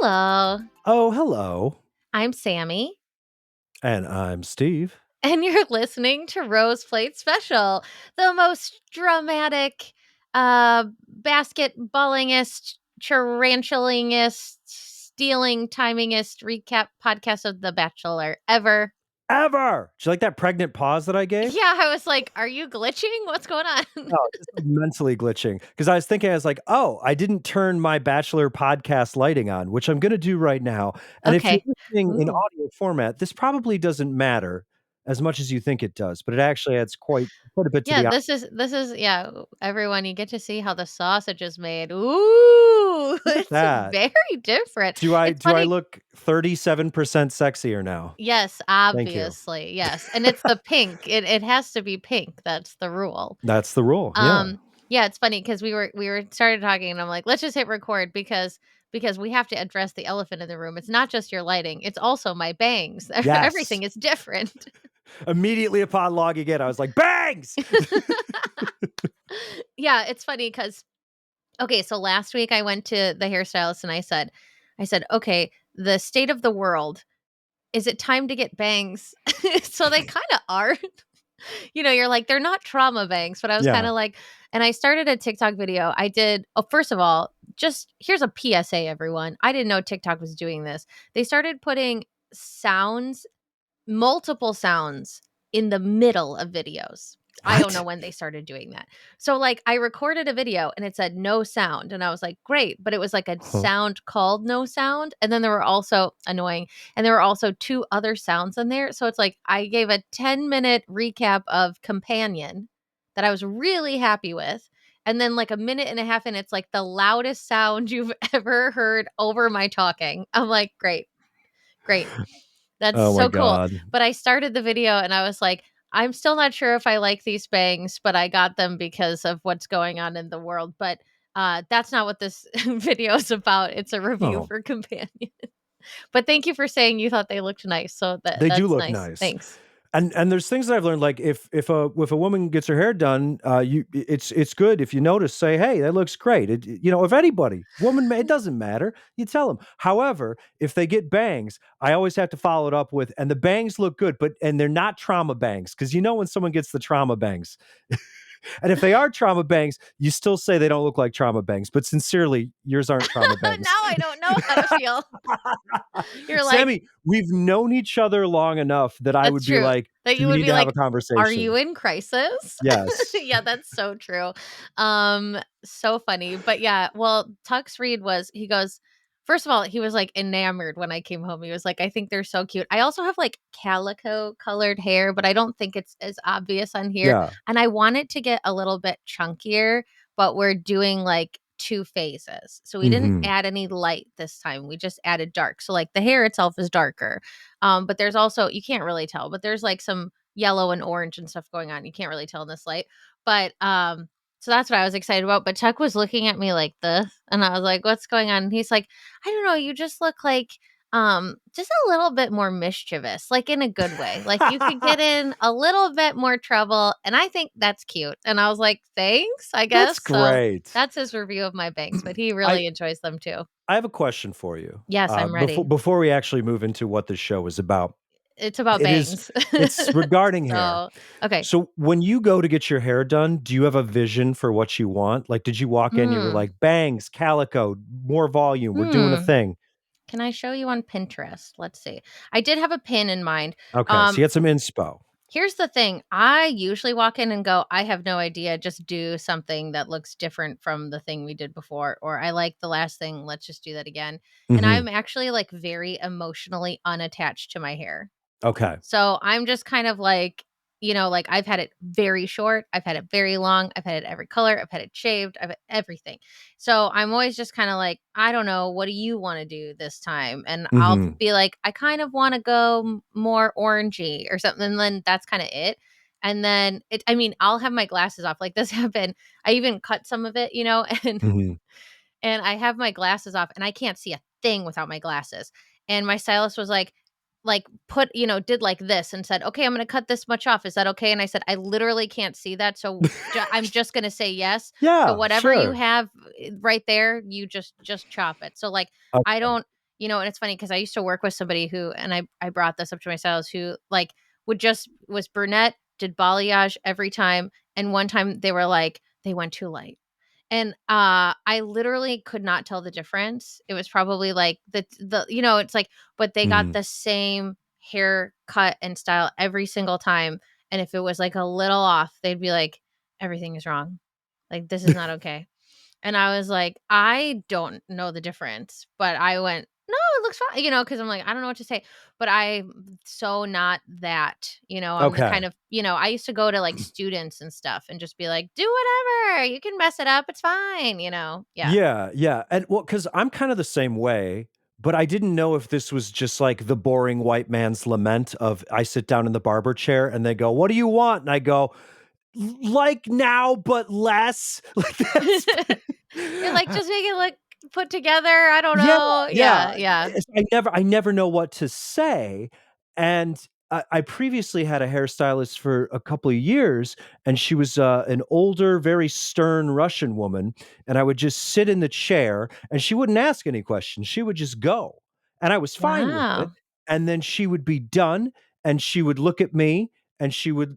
Hello, Oh, hello. I'm Sammy, And I'm Steve. and you're listening to Rose Plate Special, the most dramatic, basketballingest, tarantuling-ist, stealing timingest recap podcast of The Bachelor ever. Ever! Do you like that pregnant pause that I gave? Yeah, I was like, "Are you glitching? What's going on?" No, just like mentally glitching. Because I was thinking, I was like, oh, I didn't turn my Bachelor podcast lighting on, which I'm going to do right now. And if you're Okay. listening in Ooh. audio format, this probably doesn't matter as much as you think it does, but it actually adds quite a bit to Yeah, the this is yeah, everyone, you get to see how the sausage is made. Ooh, Look at it's that. very different. Do I It's do I funny. look 37% sexier now? Yes, Thank you. obviously, yes, and it's the pink. It has to be pink, that's the rule. That's the rule. Yeah. Um, yeah, it's funny because we were started talking, and I'm like, "Let's just hit record," because we have to address the elephant in the room. It's not just your lighting, it's also my bangs. Yes. Everything is different. Immediately upon logging in, I was like, bangs! Yeah, it's funny because okay, so last week I went to the hairstylist and I said, "Okay, the state of the world, is it time to get bangs?" So they kinda are. You're like, "They're not trauma bangs," but I was Yeah. kinda like and I started a TikTok video. I did first of all, just here's a PSA, everyone. I didn't know TikTok was doing this. They started putting sounds, multiple sounds in the middle of videos. I don't know What? when they started doing that. So, like, I recorded a video and it said no sound, and I was like, "Great," but it was like a Huh. sound called no sound, and then there were also annoying, and there were also 2 other sounds in there, so it's like I gave a 10-minute recap of Companion that I was really happy with, and then, like, a minute and a half in, it's like the loudest sound you've ever heard over my talking. I'm like, "Great, great." That's Oh my so cool. god. But I started the video and I was like, I'm still not sure if I like these bangs, but I got them because of what's going on in the world. But that's not what this video is about. It's a review Oh, for Companion. But thank you for saying you thought they looked nice. So they do that's look nice. nice. Thanks. And there's things that I've learned, like if a woman gets her hair done, it's good if you notice, say, "Hey, that looks great." If anybody, it doesn't matter. You tell them. However, if they get bangs, I always have to follow it up with, and the bangs look good, and they're not trauma bangs, because when someone gets the trauma bangs. And if they are trauma bangs, you still say they don't look like trauma bangs, but sincerely, yours aren't trauma bangs. Now I don't know how to feel. You're like, Sammy, we've known each other long enough that I that's would be true. like, That "Do you we would need be to have like, a "Are you conversation?" in crisis?" Yes. Yeah, that's so true. So funny. But yeah, well, Tux Reed he goes, first of all, he was like enamored when I came home. He was like, I think they're so cute. I also have like calico colored hair, but I don't think it's as obvious on here. Yeah. And I want it to get a little bit chunkier, but we're doing like 2 phases. So we didn't Mhm. add any light this time. We just added dark. So like the hair itself is darker. But there's also, you can't really tell, but there's like some yellow and orange and stuff going on. You can't really tell in this light. But so that's what I was excited about. But Chuck was looking at me like this, and I was like, "What's going on?" And he's like, "I don't know. You just look like just a little bit more mischievous, like in a good way. Like you could get in a little bit more trouble." And I think that's cute. And I was like, "Thanks, I That's guess." So great. that's his review of my bangs, but he I really enjoys them too. I have a question for you, Yes, I'm before ready. before we actually move into what the show is about. It's about It is bangs. it's regarding hair. So, okay. So when you go to get your hair done, do you have a vision for what you want? Like, did you walk in, you were Hmm. like, "Bangs, calico, more volume, we're doing a Hmm. thing." Can I show you on Pinterest? Let's see. I did have a pin in mind. Okay, so Um, you had some inspo. Here's the thing. I usually walk in and go, I have no idea. Just do something that looks different from the thing we did before. Or I like the last thing. Let's just do that again. And Mhm. I'm actually like very emotionally unattached to my hair. Okay. So I'm just kind of like, like I've had it very short, I've had it very long, I've had it every color, I've had it shaved, I've had everything. So I'm always just kind of like, I don't know, what do you want to do this time? And I'll Mhm. be like, I kind of want to go more orangey or something. And then that's kind of it. And then I mean, I'll have my glasses off. Like this happened. I even cut some of it, and Mhm. I have my glasses off and I can't see a thing without my glasses. And my stylist was like put, did like this and said, "Okay, I'm going to cut this much off. Is that okay?" And I said, "I literally can't see that. So I'm just going to say yes. So Yeah, whatever you sure. have right there, you just chop it." So like I Okay. don't and it's funny because I used to work with somebody who, and I brought this up to my stylist, who like would just was brunette, did balayage every time, and one time they were like they went too light. And, I literally could not tell the difference. It was probably like it's like, but they got Mhm. the same haircut and style every single time. And if it was like a little off, they'd be like, everything is wrong. Like, this is not okay. And I was like, I don't know the difference, but I went, no, it looks fine, because I'm like, I don't know what to say. But I'm so not that, I'm the kind Okay. of, I used to go to like students and stuff and just be like, do whatever. You can mess it up. It's fine. Yeah. Yeah, yeah, and well, because 'cause I'm kinda the same way, but I didn't know if this was just like the boring white man's lament of I sit down in the barber chair and they go, "What do you want?" And I go, Like now, but less." Like that's You're like, just make it look put together. I don't Yeah, know. yeah. Yeah. Yeah. I never know what to say, and I previously had a hairstylist for a couple of years, and she was, an older, very stern Russian woman, and I would just sit in the chair, and she wouldn't ask any questions, she would just go, and I was fine with it, Wow. and then she would be done, and she would look at me, and she would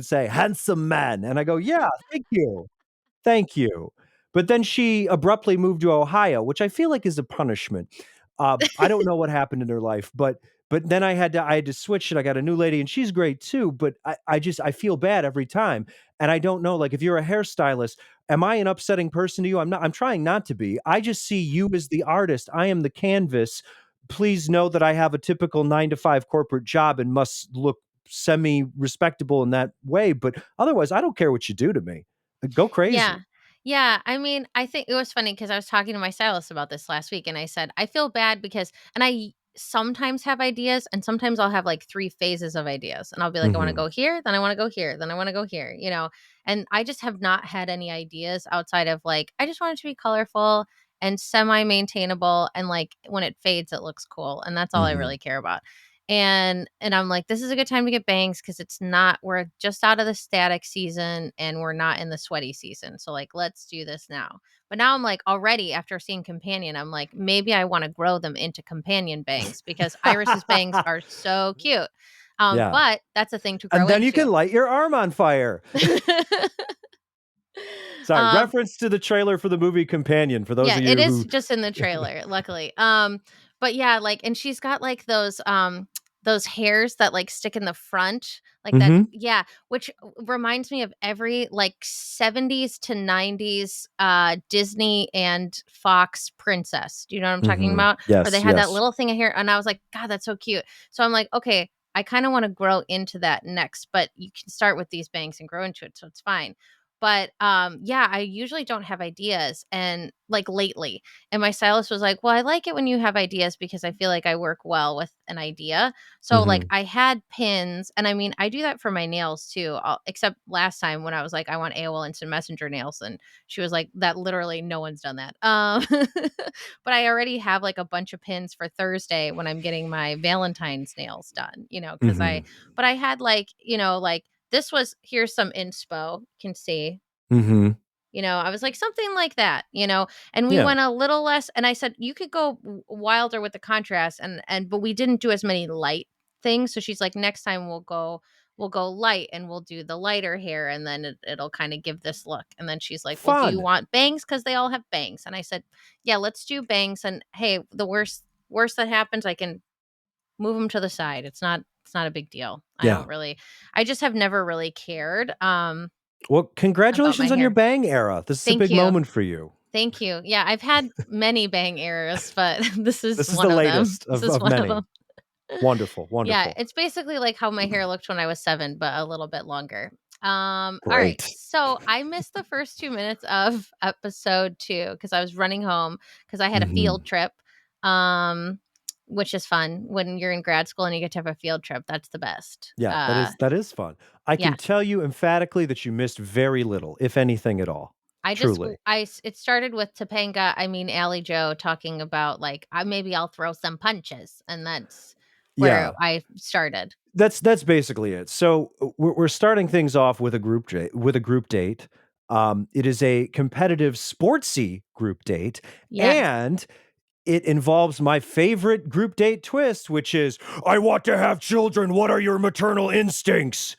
say, "Handsome man," and I go, "Yeah, thank you." Thank you. But then she abruptly moved to Ohio, which I feel like is a punishment. I don't know what happened in her life, but then I had to switch and I got a new lady and she's great too, but I feel bad every time. And I don't know, like if you're a hairstylist, am I an upsetting person to you? I'm trying not to be. I just see you as the artist. I am the canvas. Please know that I have a typical 9 to 5 corporate job and must look semi respectable in that way. But otherwise, I don't care what you do to me. Go Yeah. crazy. Yeah. I mean, I think it was funny because I was talking to my stylist about this last week and I said, I feel bad because, and I sometimes have ideas and sometimes I'll have like three phases of ideas and I'll be like, I want to Mhm. go here, then I want to go here, then I want to go here. And I just have not had any ideas outside of like, I just want it to be colorful and semi maintainable. And like when it fades, it looks cool. And that's all I Mhm. really care about. And I'm like, this is a good time to get bangs because we're just out of the static season and we're not in the sweaty season. So like let's do this now. But now I'm like already after seeing companion, I'm like, maybe I want to grow them into companion bangs because Iris's bangs are so cute. Yeah. But that's a thing to And grow then you into. can light your arm on fire. Sorry, um reference to the trailer for the movie Companion for those Yeah, of it you is who just in the trailer, luckily. But yeah, like, and she's got like those hairs that like stick in the front, like that. Mhm. Yeah, which reminds me of every like 70s to 90s Disney and Fox princess. Do you know what I'm talking Mhm. about? Where they Yes, had that yes. little thing of hair, and I was like, God, that's so cute. So I'm like, okay, I kind of want to grow into that next, but you can start with these bangs and grow into it, so it's fine. But yeah, I usually don't have ideas and like lately. And my stylist was like, "Well, I like it when you have ideas because I feel like I work well with an idea." So like Mhm. I had pins and I mean, I do that for my nails too. Except last time when I was like, "I want AOL Instant Messenger nails." And she was like, "That literally no one's done that." But I already have like a bunch of pins for Thursday when I'm getting my Valentine's nails done, cuz Mhm. I had like, like this was here's some inspo, you can see. Mhm. I was like, something like that. And we Yeah. went a little less. And I said, you could go wilder with the contrast. But we didn't do as many light things. So she's like, next time we'll go light and we'll do the lighter hair. And then it'll kind of give this look. And then she's like, well, do you Fun. want bangs? Cause they all have bangs. And I said, yeah, let's do bangs. And hey, the worst that happens, I can move them to the side. It's not a big deal. Yeah. I just have never really cared Well, about my congratulations on your hair. bang era. This is a Thank big you. moment for you. Thank you. Yeah, I've had many bang errors, but this is This is the one of them. latest This is of one of many. them. Wonderful, Yeah, wonderful. it's basically like how my hair looked when I was 7, but a little bit longer. All right. Great. So I missed the first 2 minutes of episode 2 because I was running home because I had a Mhm. field trip. Um, which is fun when you're in grad school and you get to have a field trip. That's the best. Yeah, that is fun. I Yeah. can tell you emphatically that you missed very little, if anything at all. I just Truly. it started with Topanga, I mean, Allie Jo talking about like, maybe I'll throw some punches, and that's where Yeah. I started. That's basically it. So we're starting things off with a group date. It is a competitive, sportsy group date, Yes. and it involves my favorite group date twist, which is, I want to have children. What are your maternal instincts?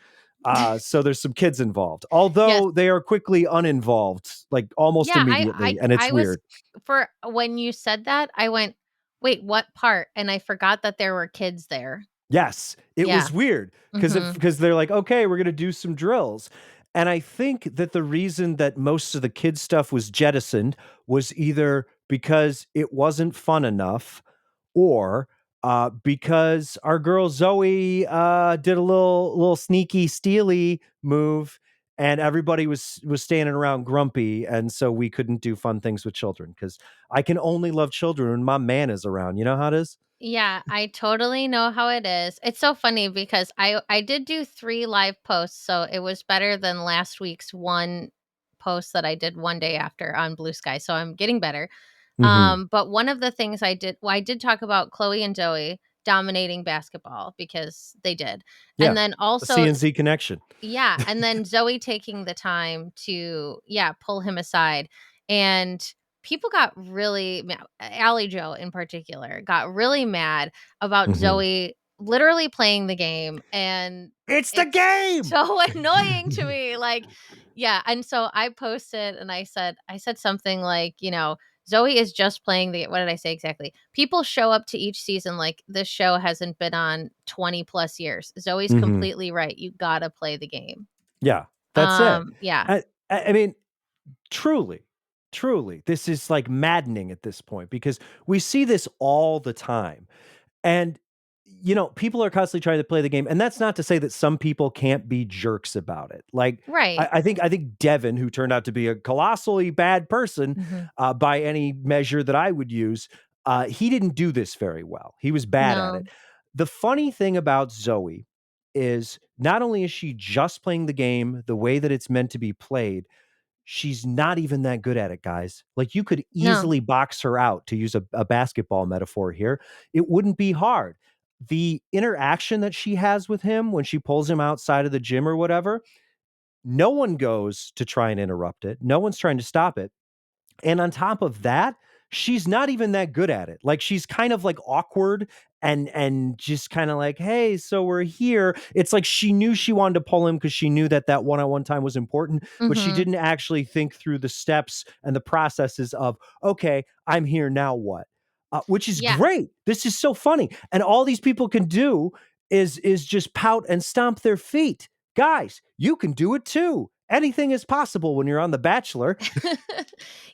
So there's some kids involved, Yes. although they are quickly uninvolved, like almost Yeah, immediately, and it's I was weird. for when you said that, I went, "Wait, what part?" And I forgot that there were kids there. Yes, it Yeah. was weird Mhm. because they're like, okay, we're gonna do some drills. And I think that the reason that most of the kids stuff was jettisoned was either because it wasn't fun enough, or because our girl Zoe did a little sneaky steely move, and everybody was standing around grumpy, and so we couldn't do fun things with children because I can only love children when my man is around. You know how it is. Yeah, I totally know how it is. It's so funny because I did do 3 live posts, so it was better than last week's one post that I did one day after on Blue Sky, so I'm getting better. Hmm. But one of the things I did talk about Chloe and Zoe dominating basketball because they did. And Yeah, then a also CNZ connection. yeah, and then Zoe taking the time to, yeah, pull him aside, and people got really ma Allie Jo in particular got really mad about Mhm. Zoe literally playing the game, and It's the it's game! so annoying to me, like yeah, and so I posted and I said something like, "Zoe is just playing the" what did I say exactly? "People show up to each season like this show hasn't been on 20 plus years. Zoe's Mhm. completely right. You gotta play the game." Yeah, that's it. Yeah. I mean, truly, truly, this is, like, maddening at this point because we see this all the time. And, people are constantly trying to play the game, and that's not to say that some people can't be jerks about it. Like, I Right. I think I think Devin, who turned out to be a colossally bad person, Mhm. by any measure that I would use, he didn't do this very well. He was bad at No. it. The funny thing about Zoe is not only is she just playing the game the way that it's meant to be played, she's not even that good at it, guys. Like, you could No. easily box her out, to use a basketball metaphor here. It wouldn't be hard. The interaction that she has with him when she pulls him outside of the gym or whatever, no one goes to try and interrupt it. No one's trying to stop it. And on top of that, she's not even that good at it. Like, she's kind of like awkward and just kind of like, "Hey, so we're here." It's like she knew she wanted to pull him because she knew that that one-on-one time was important, but she Mhm. didn't actually think through the steps and the processes of, "Okay, I'm here, now what?" Which is Yeah. great. This is so funny. And all these people can do is just pout and stomp their feet. Guys, you can do it too. Anything is possible when you're on The Bachelor.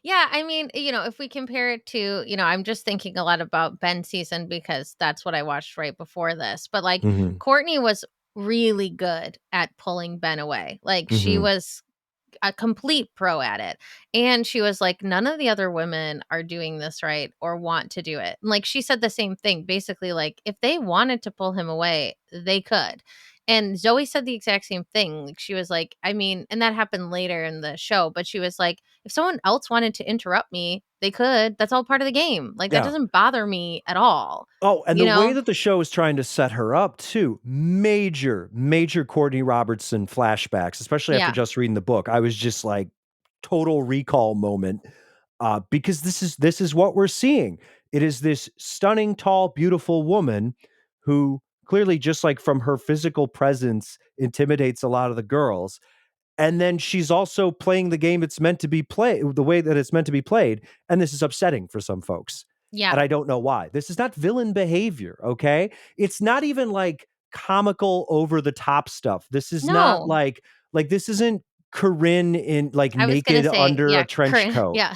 Yeah, I mean, if we compare it to, I'm just thinking a lot about Ben's season because that's what I watched right before this. But like Mhm. Courtney was really good at pulling Ben away. Like she Mhm. was a complete pro at it. And she was like, none of the other women are doing this right or want to do it. And like she said the same thing, basically, like if they wanted to pull him away, they could. And Zoe said the exact same thing. Like she was like, I mean, and that happened later in the show, but she was like, if someone else wanted to interrupt me, they could. That's all part of the game. Like that Yeah. doesn't bother me at all. Oh, and You the way know? that the show is trying to set her up too, major, major Courtney Robertson flashbacks, especially after Yeah. just reading the book. I was just like, total recall moment, because this is what we're seeing. It is this stunning, tall, beautiful woman who clearly, just like from her physical presence, intimidates a lot of the girls. And then she's also playing the game it's meant to be played the way that it's meant to be played, and this is upsetting for some folks, and Yeah. I don't know why. This is not villain behavior, okay? It's not even, like, comical over the top stuff. This is not No. like, this isn't Corinne in, like, I was gonna naked say, under a yeah, trench coat. yeah.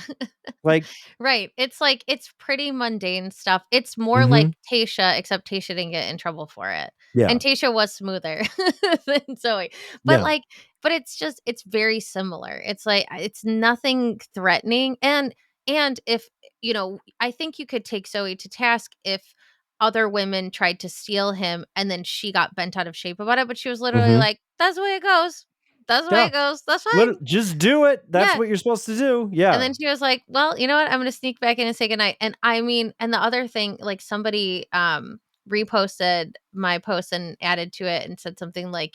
Like Right. It's like it's pretty mundane stuff. It's more mhm, like Tasha, except Tasha didn't get in trouble for it. yeah, And Tasha was smoother than Zoe. But yeah, like, but it's just it's very similar. It's like it's nothing threatening. And if I think you could take Zoe to task if other women tried to steal him and then she got bent out of shape about it. But she was literally mhm, like, that's the way it goes. That's the way yeah. it goes. That's fine. Just do it. That's Yeah. what you're supposed to do. And Yeah. then she was like, "Well, you know what? I'm gonna sneak back in and say goodnight." And I mean, and the other thing, like somebody reposted my post and added to it and said something like,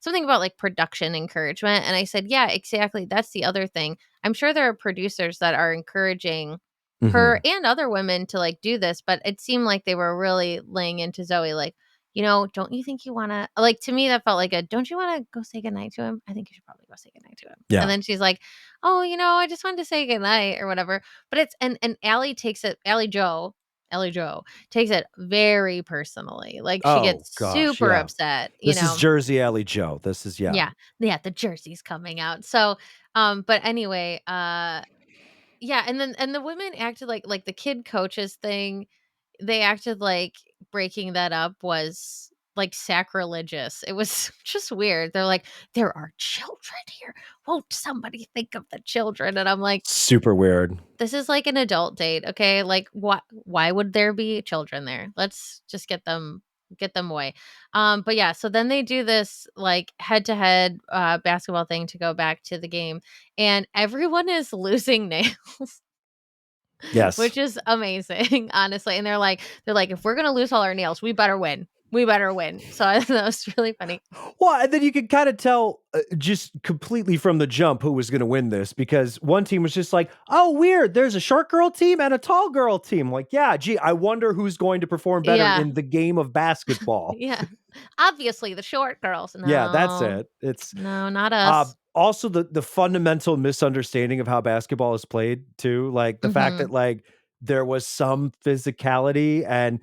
something about like production encouragement. And I said, yeah, exactly. That's the other thing. I'm sure there are producers that are encouraging her Mhm. and other women to, like, do this, but it seemed like they were really laying into Zoe, like, "Don't you think you wanna" like, to me, that felt like a, "Don't you wanna go say goodnight to him? I think you should probably go say goodnight to him." And Yeah. then she's like, "Oh, I just wanted to say goodnight," or whatever. But it's and Allie takes it Allie Jo takes it very personally. Like, she Oh gets gosh, super yeah. upset, This is Jersey Alley Joe. This is yeah. Yeah. Yeah, the jersey's coming out. So, but anyway, yeah, and the women acted like the kid coaches thing, they acted like breaking that up was, like, sacrilegious. It was just weird. They're like, "There are children here. Won't somebody think of the children?" And I'm like, Super weird. "This is like an adult date, okay? Like, why would there be children there? Let's just get them away." But yeah, so then they do this, like, head-to-head, basketball thing to go back to the game, and everyone is losing nails. Yes. Which is amazing, honestly, and they're like, "If we're gonna lose all our nails, we better win. We better win." So I thought that was really funny. Well, and then you could kind of tell just completely from the jump who was going to win this because one team was just like, "Oh, weird. There's a short girl team and a tall girl team." Like, yeah, gee, I wonder who's going to perform better Yeah, in the game of basketball. yeah. Obviously, the short girls. Yeah, that's No. it. It's No, not us. also the fundamental misunderstanding of how basketball is played too, like the fact that Mhm. like there was some physicality and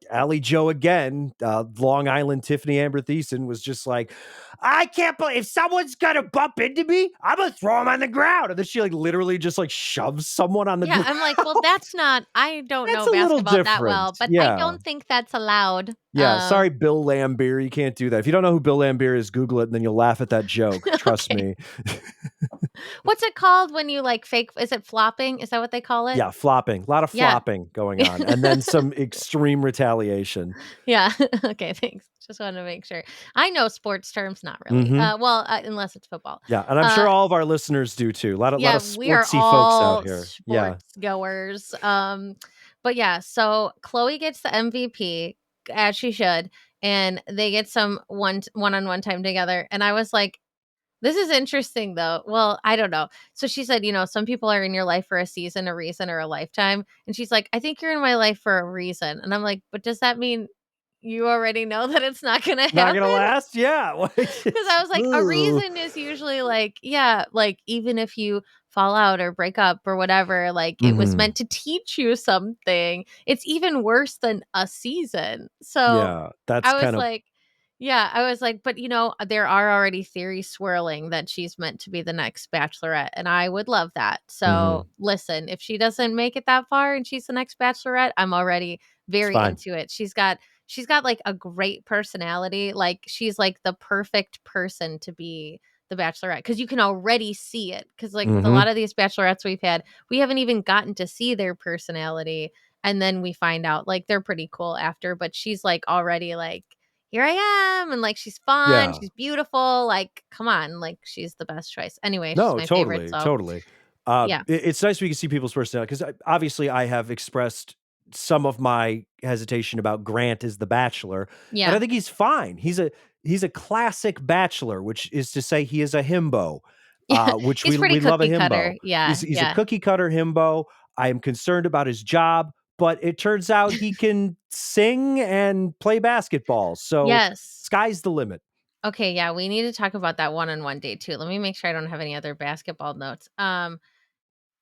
Allie Joe again, Long Island Tiffany Amber Thiessen was just like, I can't believe if someone's gonna bump into me, I'm gonna throw him on the ground. And then she like literally just like shoves someone on the Yeah, ground. I'm like, "Well, that's not I don't That's know a little basketball that different. well, but I Yeah. don't think that's allowed." Yeah, sorry, Bill Lambier. You can't do that. If you don't know who Bill Lambier is, Google it and then you'll laugh at that joke. Trust Okay. me. What's it called when you, like, fake is it flopping? Is that what they call it? Yeah, flopping. A lot of Yeah. flopping going on, and then some extreme retaliation. Yeah. Okay, thanks. Just wanted to make sure. I know sports terms, not really. Mhm. Well, unless it's football. Yeah, and I'm sure Uh, all of our listeners do too. A lot of yeah, we are sportsy folks out all here. Yeah. sports goers. But yeah, so Chloe gets the MVP as she should, and they get some one-on-one time together. And I was like, this is interesting though. Well, I don't know. So she said, some people are in your life for a season, a reason, or a lifetime. And she's like, I think you're in my life for a reason. And I'm like, but does that mean you already know that it's not gonna Not gonna happen? last? Yeah, like, 'Cause I it's was like, a ugh. reason is usually like, yeah, like, even if you fall out or break up or whatever, like, it was Mhm. meant to teach you something. It's even worse than a season. So, Yeah, that's I was kind of like yeah, I was like, but, there are already theories swirling that she's meant to be the next bachelorette, and I would love that. So, mhm. listen, if she doesn't make it that far and she's the next bachelorette, I'm already It's very fine. into it. She's got, like, a great personality, like, she's, like, the perfect person to be the bachelorette because you can already see it. Because like, a lot Mhm. of these bachelorettes we've had, we haven't even gotten to see their personality, and then we find out, like, they're pretty cool after, but she's, like, already like, "Here I am," and, like, she's fun, Yeah. she's beautiful, like, come on, like, she's the best choice. Anyway, she's No, my favorite, totally, so totally. yeah. It's nice we can see people's personality because obviously I have expressed some of my hesitation about Grant as the Bachelor, and I Yeah. think he's fine. He's a classic Bachelor, which is to say he is a himbo, Yeah, which he's pretty we love a cookie himbo. cutter. Yeah, He's a yeah. cookie cutter himbo. I am concerned about his job, but it turns out he can sing and play basketball. So Yes. sky's the limit. Okay, yeah, we need to talk about that one-on-one date too. Let me make sure I don't have any other basketball notes.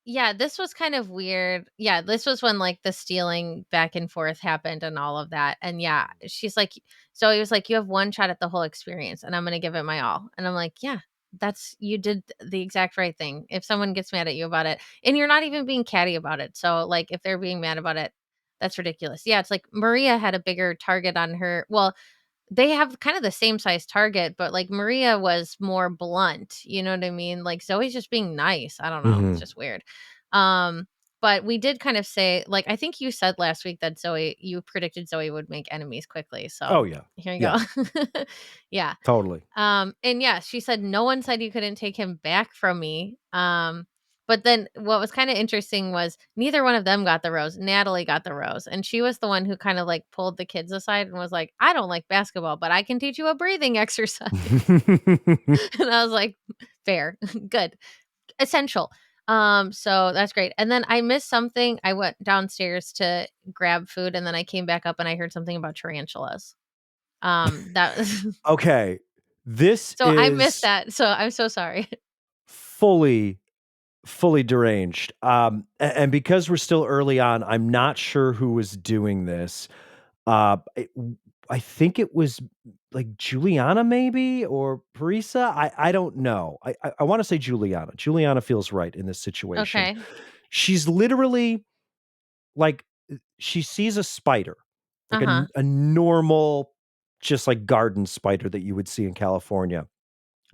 Yeah, this was kind of weird. Yeah, this was when like the stealing back and forth happened and all of that. And yeah, she's like, so he was like, you have one shot at the whole experience and I'm going to give it my all. And I'm like, yeah, you did the exact right thing. If someone gets mad at you about it and you're not even being catty about it. So like if they're being mad about it, that's ridiculous. Yeah, it's like Maria had a bigger target on her. Well, they have kind of the same size target, but, like, Maria was more blunt, you know what I mean? Like, Zoe's just being nice, I don't know, it's Mhm. just weird. Um, but we did kind of say like, I think you said last week that you predicted Zoe would make enemies quickly, so Oh yeah, here you yeah, go. Yeah. totally. And yeah, she said, "No one said you couldn't take him back from me." But then what was kind of interesting was neither one of them got the rose. Natalie got the rose, and she was the one who kind of like pulled the kids aside and was like, "I don't like basketball, but I can teach you a breathing exercise." And I was like, "Fair, good, essential." So that's great. And then I missed something. I went downstairs to grab food and then I came back up and I heard something about tarantulas. That Okay. This so I missed is that. So I'm so sorry. fully fully deranged. And because we're still early on, I'm not sure who was doing this. It I think it was, like, Juliana maybe or Parisa? I don't know. I wanna say Juliana. Juliana feels right in this situation. Okay. She's literally, like, she sees a spider, like Uh-huh. a normal, just, like, garden spider that you would see in California.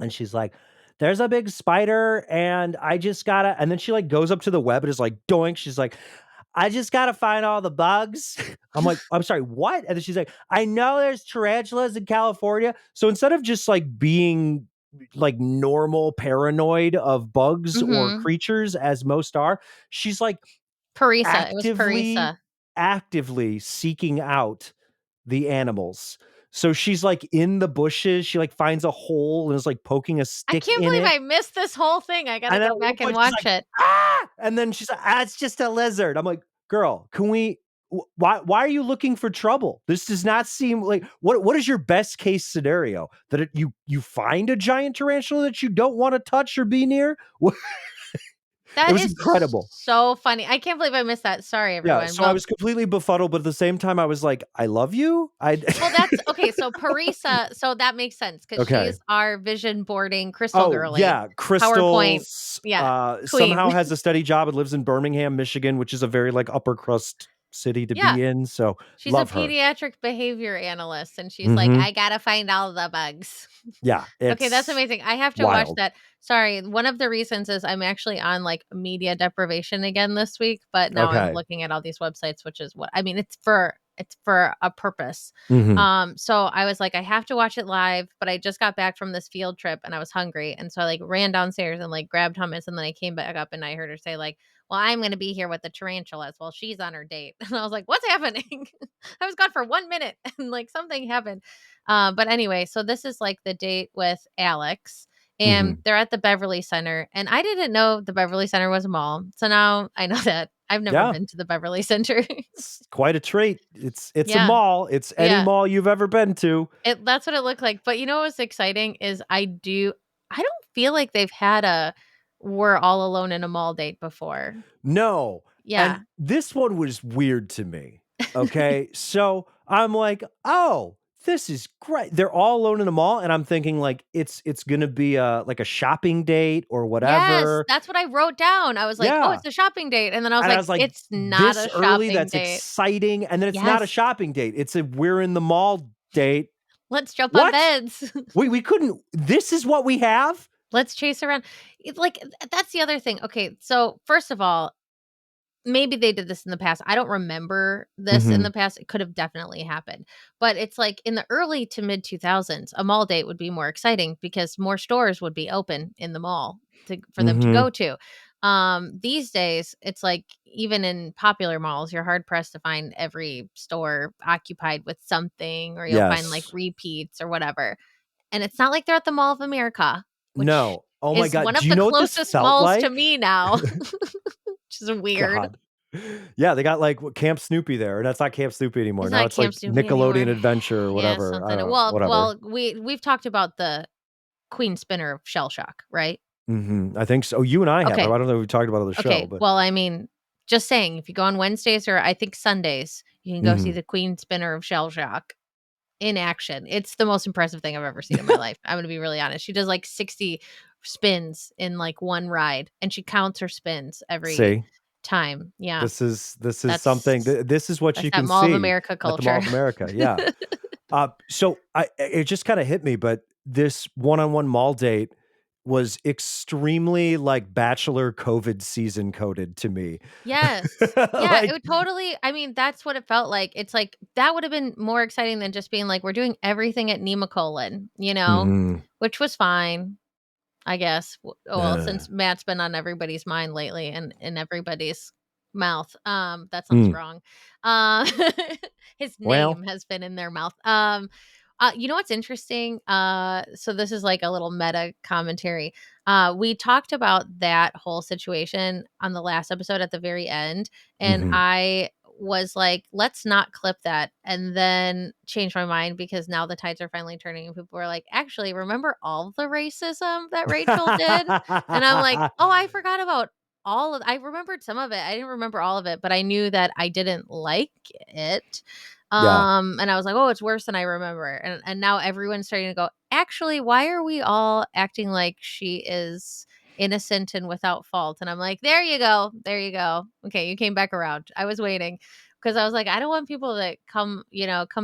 And she's like, "There's a big spider, and I just gotta," and then she, like, goes up to the web and is like, "Doink." She's like, "I just gotta find all the bugs." I'm like, "I'm sorry, what?" And then she's like, "I know there's tarantulas in California." So instead of just, like, being, like, normal paranoid of bugs or Mhm. creatures as most are, she's, like, Parisa. It was actively Parisa. actively seeking out the animals. So she's, like, in the bushes, she, like, finds a hole and is, like, poking a I stick can't in believe it, I missed this whole thing. I gotta and then go at one back and point she's watch like, it. "Ah!" And then she's like, "Ah, it's just a lizard." I'm like, "Girl, can we why are you looking for trouble? This does not seem like what is your best case scenario? That you find a giant tarantula that you don't wanna touch or be near?" It That was is incredible. so funny. I can't believe I missed that. Sorry, Yeah, everyone. so I Well was completely befuddled, but at the same time, I was like, "I love you." I well, that's okay, so Parisa so that makes sense because Okay. she's our vision boarding crystal Oh, girly, yeah, PowerPoint Crystals, yeah, somehow queen. has a steady job and lives in Birmingham, Michigan, which is a very, like, upper crust city to Yeah. be in, so She's a love her. pediatric behavior analyst, and she's like, Mhm. "I gotta find all the bugs." Yeah, Okay, that's it's amazing. I have to watch wild. that. Sorry, one of the reasons is I'm actually on, like, media deprivation again this week, but now I'm Okay. looking at all these websites, which is what I mean, it's for a purpose. Mhm. So I was like, "I have to watch it live," but I just got back from this field trip, and I was hungry, and so I, like, ran downstairs and, like, grabbed hummus, and then I came back up, and I heard her say, like, "Well, I'm gonna be here with the tarantulas while she's on her date." And I was like, "What's happening?" I was gone for 1 minute, and, like, something happened. But anyway, so this is like the date with Alex, and Mhm. they're at the Beverly Center. And I didn't know the Beverly Center was a mall. So now I know that. I've never Yeah, been to the Beverly Center. it's quite a treat. It's a Yeah. mall. It's any Yeah. mall you've ever been to. That's what it looked like. But you know what's exciting is I don't feel like they've had a we're all alone in a mall date before. No, and Yeah. this one was weird to me, okay? So, I'm like, "Oh, this is great." They're all alone in a mall, and I'm thinking, like, it's gonna be a like, a shopping date or Yes, whatever. that's what I wrote down. I was like, "Oh, Yeah, it's a shopping date." And then I was and I like, was like, "It's not "This a early, shopping that's date." exciting," and then it's not a Yes. shopping date, it's a we're in the mall date. Let's jump on What? beds. We couldn't this is what we have? Let's chase around. It's like that's the other thing. Okay, so first of all, maybe they did this in the past. I don't remember this in Mhm, the past. It could have definitely happened. But it's like in the early to mid 2000s, a mall date would be more exciting because more stores would be open in the mall for them to mhm, go to. These days, it's like even in popular malls, you're hard pressed to find every store occupied with something, or you'll find like yes. repeats or whatever. And it's not like they're at the Mall of America, which No. Oh my is god, one do of you the know what this closest felt malls to like? me now, which is weird. God. Yeah, they got, like, Camp Snoopy there, and that's not Camp Snoopy anymore. It's Now not it's, like, Camp Snoopy Nickelodeon anymore. Adventure or Yeah, whatever. I something. don't know, Well whatever. well, we've talked about the queen spinner of Shell Shock, right? Mhm, I think so. You and I have. I Okay, don't know if we talked about it on the show, okay. but Well, I mean, just saying, if you go on Wednesdays or I think Sundays, you can go see mhm. the queen spinner of Shell Shock in action. It's the most impressive thing I've ever seen in my life. I'm gonna be really honest. She does like 60 spins in like one ride, and she counts her spins every See? time. Yeah, This is something that's this is what that's you that can Mall of see America at the Mall culture. of America, yeah. So I it just kinda hit me, but this one-on-one mall date was extremely, like, Bachelor COVID season coded to me. Yes. Yeah, it Like would totally I mean, that's what it felt like. It's like that would have been more exciting than just being like, "We're doing everything at Nemacolin," you know? Mhm. Which was fine, I guess. Well, Uh, since Matt's been on everybody's mind lately and in everybody's mouth. That sounds mm. wrong. His Well, name has been in their mouth. You know what's interesting? So this is like a little meta commentary. We talked about that whole situation on the last episode at the very end, and Mhm. I was like, let's not clip that, and then change my mind because now the tides are finally turning, and people were like, actually, remember all the racism that Rachel did? And I'm like, oh, I forgot about all of. I remembered some of it. I didn't remember all of it, but I knew that I didn't like it. Yeah. And I was like, "Oh, it's worse than I remember." And now everyone's starting to go, "Actually, why are we all acting like she is innocent and without fault?" And I'm like, "There you go. There you go. Okay, you came back around. I was waiting." Because I was like, I don't want people to come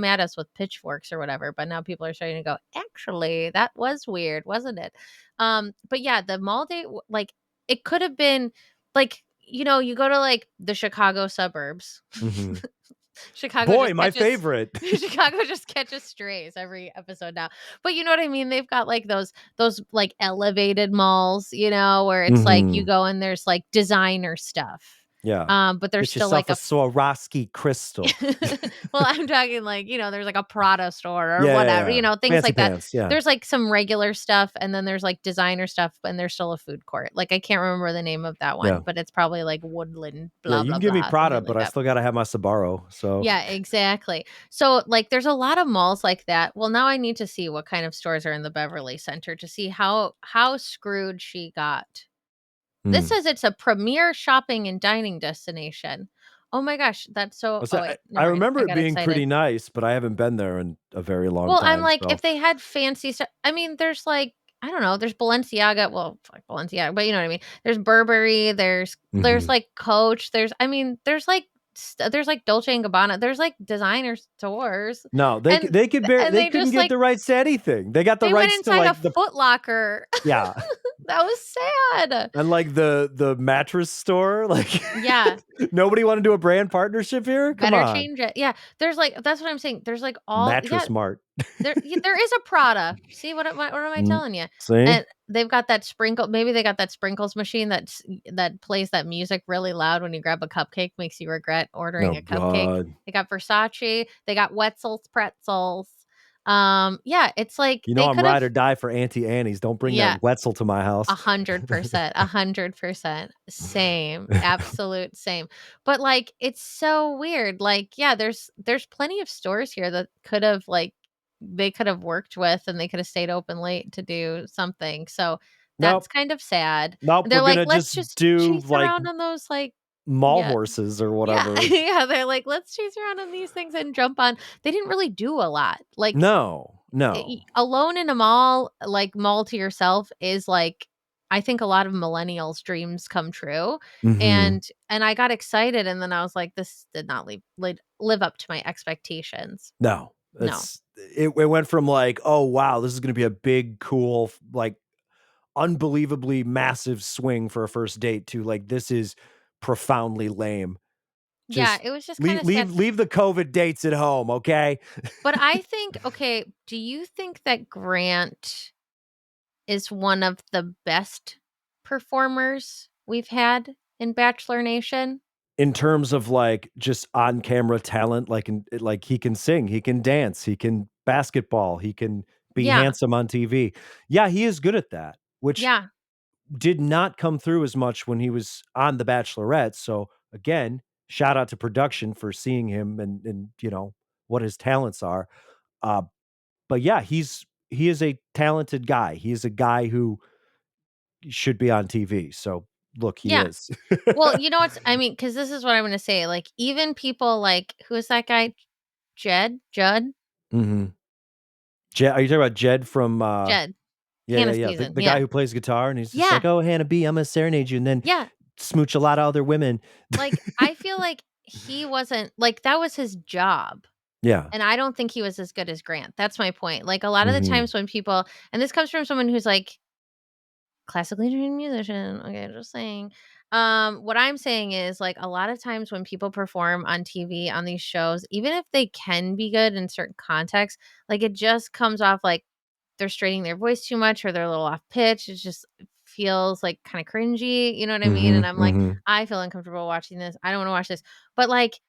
at us with pitchforks or whatever. But now people are starting to go, actually, that was weird, wasn't it? But yeah, the mall date, like, it could have been like, you go to like the Chicago suburbs. Mhm. Chicago Boy, just my catches favorite. Chicago just catches strays every episode now. But you know what I mean? They've got like those like elevated malls, where it's like you Mhm. go and there's like designer stuff. Yeah. But there's Get still like yourself a a Swarovski crystal. well, I'm talking like, there's like a Prada store or Yeah, yeah, whatever, yeah. things Fancy like that. pants, yeah. There's like some regular stuff and then there's like designer stuff and there's still a food court. Like I can't remember the name of that Yeah. one, but it's probably like Woodland, Yeah, blah, you blah, can give me blah, Prada, something but like I that. still gotta have my Sbarro, so Yeah, exactly. So, like, there's a lot of malls like that. Well, now I need to see what kind of stores are in the Beverly Center to see how screwed she got. This Mm. says it's a premier shopping and dining destination. Oh my gosh, that's so. Was Oh that wait, I never mind. remember I it got being excited. pretty nice, but I haven't been there in a very long Well, I'm time, like, so if they had fancy stuff, I mean, there's like, I don't know, there's Balenciaga. Well, fuck Balenciaga, but you know what I mean. There's Burberry. There's Mhm. like Coach. There's like Dolce and Gabbana. There's like designer stores, No, and and they they couldn't just get like the rights to anything. They got the they went rights to, inside a like, the Foot Locker. yeah, That was sad. and, like, the mattress store, like, Yeah, nobody wanna do a brand partnership here? Come better on. change it. Yeah, there's like that's what I'm saying. There's like all yeah. Mattress Mart. There is a Prada. See what am I Mm, telling you? see? And they've got that sprinkle maybe they got that sprinkles machine that plays that music really loud when you grab a cupcake, makes you regret Oh ordering a cupcake. god. They got Versace, they got Wetzel's Pretzels. Yeah, it's like You know they I'm could have ride or die for Auntie Annie's, don't bring yeah, that Wetzel to my house. 100%, 100%. Same, absolute same. But, like, it's so weird, like, yeah, there's plenty of stores here that could have, like they could have worked with and they could have stayed open late to do something, so that's Nope. kind of sad. Nope, And we're they're like, gonna "Let's just just do, chase like, around on those, like" mall yeah. horses or Yeah, whatever. yeah, they're like, "Let's chase around on these things and jump on." They didn't really do a lot, like No, no. alone in a mall, like mall to yourself is like I think a lot of millennials' dreams come true. Mhm. And I got excited and then I was like, this did not live up to my expectations. No. No. It went from like, "Oh, wow, this is gonna be a big, cool, like, unbelievably massive swing for a first date," to, like, "This is profoundly lame." Yeah, Just it was just kind of sad. leave the COVID dates at home, okay? But I think, okay, do you think that Grant is one of the best performers we've had in Bachelor Nation? In terms of, like, just on-camera talent, like, he can sing, he can dance, he can basketball, he can be Yeah. handsome on TV. Yeah, he is good at that, which Yeah. did not come through as much when he was on The Bachelorette, so, again, shout out to production for seeing him and, what his talents are. Uh, but yeah, he is a talented guy. He is a guy who should be on TV, so look, he Yeah. is. Well, you know what's I mean, because this is what I'm gonna say, like, even people like who's that guy? Judd? Mhm. Jed, are you talking about Jed from, Jed. yeah, yeah, Hannah yeah, Season, the guy yeah. who plays guitar, and he's just Yeah, like, "Oh, Hannah B, I'm gonna serenade you and then yeah, smooch a lot of other women." like, I feel like he wasn't like, that was his job, Yeah. and I don't think he was as good as Grant, that's my point, like, a lot of the Mhm. times when people and this comes from someone who's, like, classically trained musician, okay, just saying. What I'm saying is, like, a lot of times when people perform on TV on these shows, even if they can be good in certain contexts, like, it just comes off like they're straining their voice too much or they're a little off pitch. It just feels like kind of cringy, you know what I mean? And Mhm, I'm like, mhm. I feel uncomfortable watching this. I don't want to watch this. But like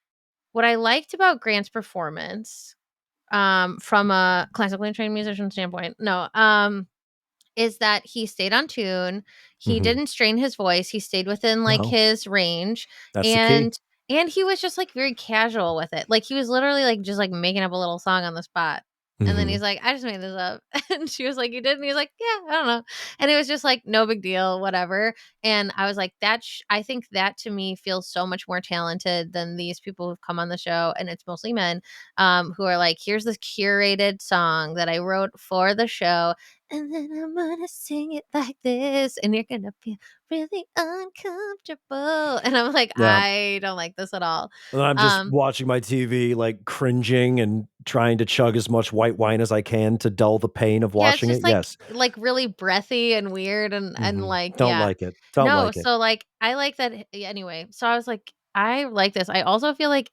what I liked about Grant's performance from a classically trained musician standpoint, no, is that he stayed on tune. He Mhm. didn't strain his voice. He stayed within like No, his range, that's the key. and he was just like very casual with it. Like he was literally like just like making up a little song on the spot. And then he's Mhm. like, I just made this up. And she was like, You did? And he was like, Yeah, I don't know. And it was just like, no big deal, whatever. And I was like, I think that to me feels so much more talented than these people who've come on the show. And it's mostly men who are like, Here's this curated song that I wrote for the show, and then I'm gonna sing it like this, and you're gonna feel really uncomfortable. And I'm like, Yeah. I don't like this at all. And I'm just Um, watching my TV, like, cringing and trying to chug as much white wine as I can to dull the pain of yeah, it's watching it. just Yes. really breathy and weird and Mhm. like, Don't yeah. like it. Don't No, like it. so like I like that anyway. So I was like, I like this. I also feel like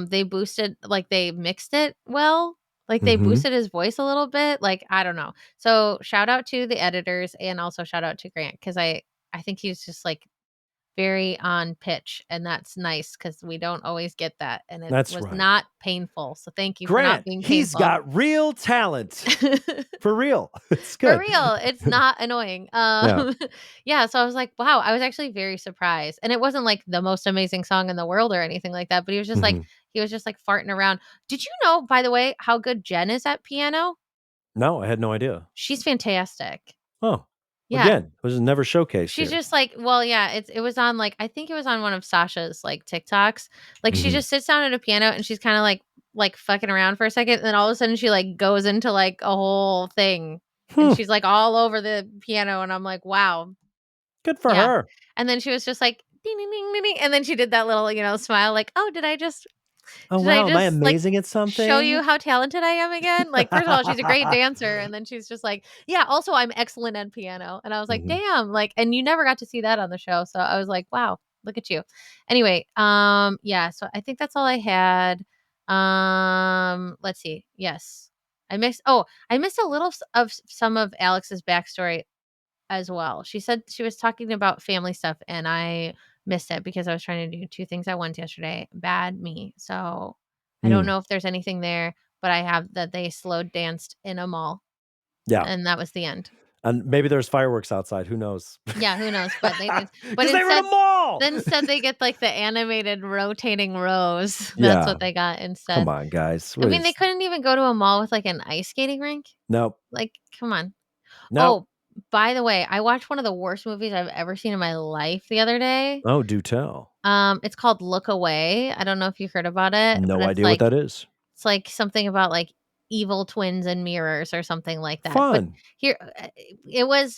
they boosted like they mixed it well. Like they Mhm. boosted his voice a little bit. Like, I don't know. So shout out to the editors and also shout out to Grant because I think he's just like very on pitch, and that's nice because we don't always get that, and it That's was right. not painful, so thank you for not Grant, being he's painful. got real talent. For real. It's For good. real, it's not annoying. Yeah. Yeah, so I was like, "Wow," I was actually very surprised, and it wasn't, like, the most amazing song in the world or anything like that, but Mhm. he was just, like, farting around. Did you know, by the way, how good Jen is at piano? No, I had no idea. She's fantastic. Oh, Yeah. again, it was never showcased She's here. just like, well, yeah, it was on like I think it was on one of Sasha's like TikToks. Like she Mhm. just sits down at a piano and she's kind of like fucking around for a second, and then all of a sudden she like goes into like a whole thing, and Hmm, she's like all over the piano, and I'm like, wow, good for yeah. her. And then she was just like ding ding ding ding, ding, and then she did that little smile like, oh, "Oh, did I wow, am I just, like, amazing at show something?" you how talented I am again? Like, first of all, she's a great dancer, and then she's just like, "Yeah, also I'm excellent at piano." And I was like, Mhm. "Damn," like, and you never got to see that on the show, so I was like, "Wow, look at you." Anyway, yeah, so I think that's all I had. Let's see. Yes. I missed a little of some of Alex's backstory as well. She said she was talking about family stuff, and I missed it because I was trying to do 2 things at once yesterday. Bad me. So, I don't Mm, know if there's anything there, but I have that they slow danced in a mall, yeah, and that was the end. and maybe there's fireworks outside, who knows? Yeah, who knows, but they did. But 'Cause they were in a mall! instead they get, like, the animated rotating rows. That's Yeah, what they got come instead. on, guys. I What mean, they is couldn't even go to a mall with, like, an ice skating rink? Nope. Like, come on. Nope. Oh, by the way, I watched one of the worst movies I've ever seen in my life the other day. Oh, do tell. It's called Look Away. I don't know if you heard about it, but No idea what that is. it's like something about like evil twins and mirrors or something like that. But Fun. here it was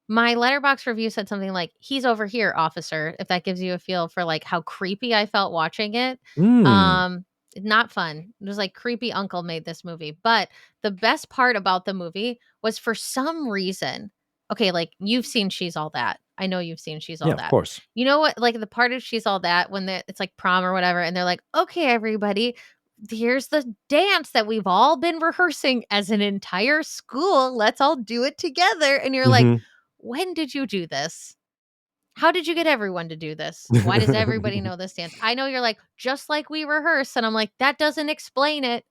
my letterbox review said something like, "He's over here, officer," if that gives you a feel for, like, how creepy I felt watching it. Mm. Um, not fun. It was like creepy uncle made this movie, but the best part about the movie was for some reason okay, like, you've seen She's All That. I know you've seen She's Yeah, All of That. course. You know what like, the part of She's All That when it's, like, prom or whatever, and they're like, "Okay, everybody, here's the dance that we've all been rehearsing as an entire school. Let's all do it together." And you're like, Mhm. when did you do this? How did you get everyone to do this? Why does everybody know this dance? I know you're like, just like we rehearse. And I'm like, that doesn't explain it.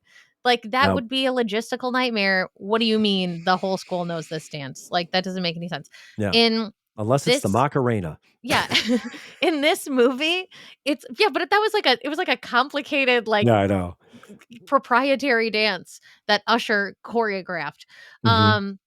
Like, that No. would be a logistical nightmare. What do you mean the whole school knows this dance? Like, that doesn't make any sense. Yeah. In Unless it's the this, Macarena. yeah, in this movie, yeah, but that was like it was like a complicated, like Yeah, I know. proprietary dance that Usher choreographed. Mhm. Um,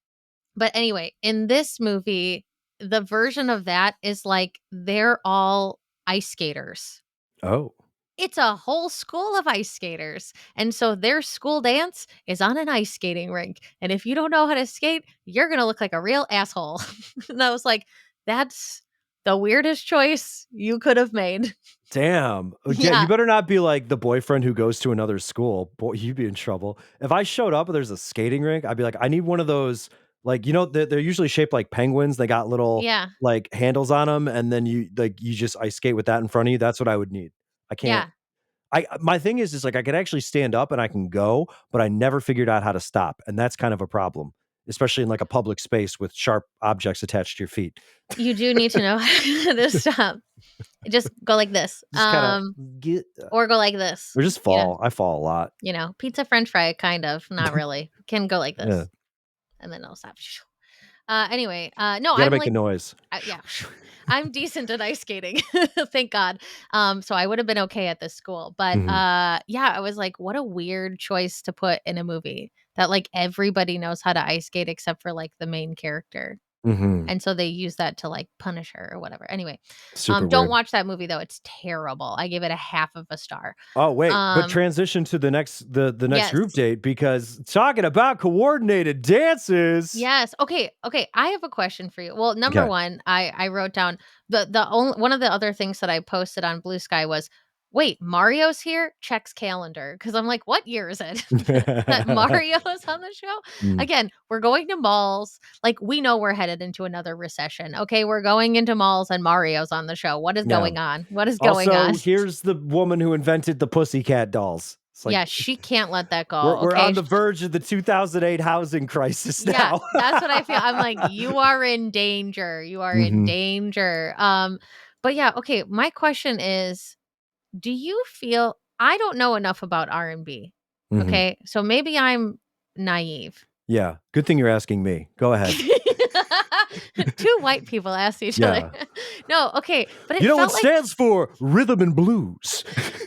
but anyway, in this movie, the version of that is like they're all ice skaters. Oh. It's a whole school of ice skaters. And so their school dance is on an ice skating rink. And if you don't know how to skate, you're going to look like a real asshole. And I was like, that's the weirdest choice you could have made. Damn. Yeah, you Yeah. better not be like the boyfriend who goes to another school. Boy, you'd be in trouble. If I showed up and there's a skating rink, I'd be like, I need one of those, like, they're usually shaped like penguins. They got little Yeah. like handles on them, and then you just ice skate with that in front of you. That's what I would need. I can't. Yeah. My thing is like I could actually stand up and I can go, but I never figured out how to stop, and that's kind of a problem. especially in like a public space with sharp objects attached to your feet. You do need to know how to stop. Just go like this, Just kind of get, or go like this, or just you know? fall. I fall a lot. Pizza, french fry, kind of, not really. Can go like Yeah, this, and then it'll stop. Anyway, no, you got to I'm make the like noise. yeah, I'm decent at ice skating, thank God. So I would have been okay at this school, but, Hmm. yeah, I was like, what a weird choice to put in a movie that, like, everybody knows how to ice skate except for, like, the main character, Hmm. and so they use that to, like, punish her or whatever. Anyway, Super don't weird. watch that movie, though, it's terrible. I gave it a half of a star. Oh wait, but Um, transition to the next yes. group date because talking about coordinated dances. Yes. Okay. Okay. I have a question for you. Well, number Okay. one, I wrote down the only one of the other things that I posted on Blue Sky was, wait, Mario's here? Checks calendar because I'm like, what year is it that Mario is on the show? Mm, Again, we're going to malls. Like we know we're headed into another recession. Okay, we're going into malls and Mario's on the show. What is yeah. going on? What is going on? Also, here's the woman who invented the Pussycat dolls. It's like Yeah, she can't let that we're go. we're Okay. on the verge of the 2008 housing crisis Yeah, now. that's what I feel. I'm like, "You are in danger. You are in Hmm. danger." But yeah, okay, my question is, do you feel I don't know enough about R&B, Hmm. okay? So maybe I'm naive. Yeah. Good thing you're asking me. Go ahead. 2 white people asked each other. Yeah. No, okay, but You know what stands for rhythm and blues?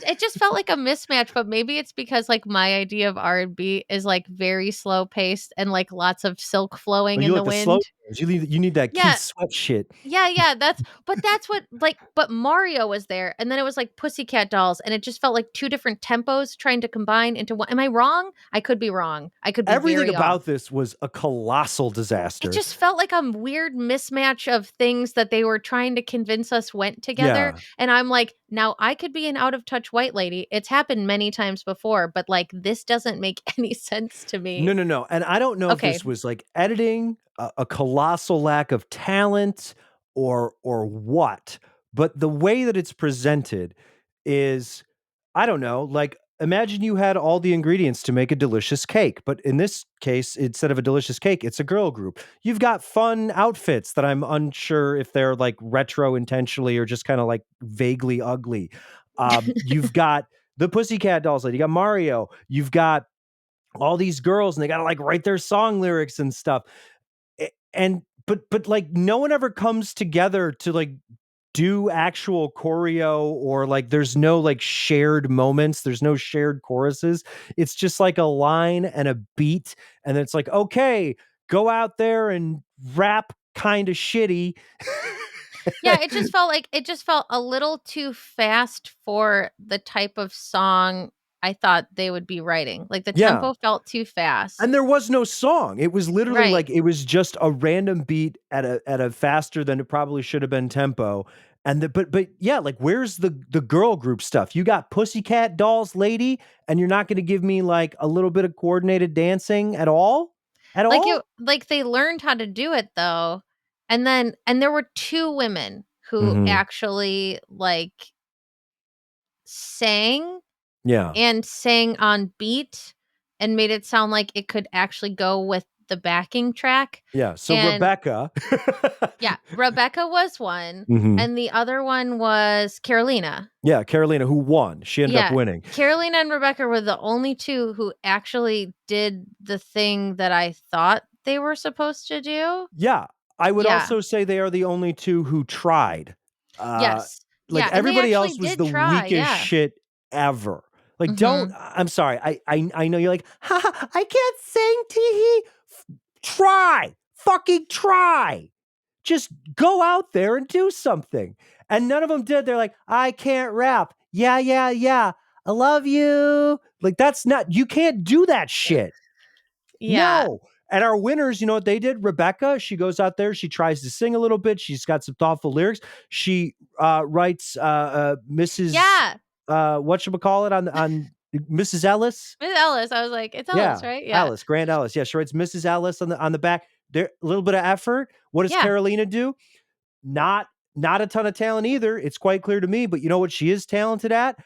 it just felt like a mismatch, but maybe it's because, like, my idea of R&B is, like, very slow paced and, like, lots of silk Oh, flowing you in the like the slow wind. ones. You need that Keith Yeah, Sweat shit. yeah, that's what but Mario was there, and then it was like Pussycat Dolls, and it just felt like 2 different tempos trying to combine into one. Am I wrong? I could be wrong. I could be Everything very off. about this was a colossal It disaster. just felt like a weird mismatch of things that they were trying to convince us went together, Yeah. and I'm like, "Now I could be an out of touch white lady. It's happened many times before, but, like, this doesn't make any sense to No, me." no, no, and I don't know if Okay. this was, like, editing, a colossal lack of talent, or what, but the way that it's presented is I don't know, like, imagine you had all the ingredients to make a delicious cake, but in this case, instead of a delicious cake, it's a girl group. You've got fun outfits that I'm unsure if they're, like, retro intentionally or just kinda, like, vaguely ugly. You've got the Pussycat Dolls, you got Mario, you've got all these girls and they got to like write their song lyrics and stuff. And but like no one ever comes together to like do actual choreo or like there's no like shared moments, there's no shared choruses. It's just like a line and a beat and it's like okay, go out there and rap kind of shitty. Yeah, it just felt a little too fast for the type of song I thought they would be writing. Like, the Yeah. tempo felt too fast. And there was no song. It was literally Right. like it was just a random beat at a faster than it probably should have been tempo. And but yeah, like where's the girl group stuff? You got Pussycat Dolls lady and you're not going to give me like a little bit of coordinated dancing at all? At all? Like, they learned how to do it, though, and there were 2 women who Mhm. actually, like, sang Yeah. and sang on beat and made it sound like it could actually go with the backing track, Yeah. So and Rebecca. yeah, Rebecca was one, Mhm. and the other one was Carolina. Yeah, Carolina who won. She ended up Yeah, winning. Carolina and Rebecca were the only 2 who actually did the thing that I thought they were supposed to do. Yeah, I would Yeah. also say they are the only 2 who tried. Uh, Yes. like, Yeah, and they everybody actually else was did the try, weakest yeah. shit ever. Like, don't Mhm. I'm sorry, I know you're like, "Ha ha, I can't sing, tee Try! Fucking try! Just go out there and do something." And none of them did. They're like, "I can't rap. Yeah, yeah, yeah. I love you." Like, that's not you can't do that shit. Yeah. No. And our winners, you know what they did? Rebecca, she goes out there, she tries to sing a little bit. She's got some thoughtful lyrics. She writes Mrs. Yeah. Whatchamacallit on Mrs. Ellis. Miss Ellis, I was like, "It's Ellis, Yeah, right?" Yeah. Alice, Grand Alice. Yeah, she writes Mrs. Ellis on the back. There a little bit of effort. What does Yeah. Carolina do? Not not a ton of talent either. It's quite clear to me, but you know what she is talented at?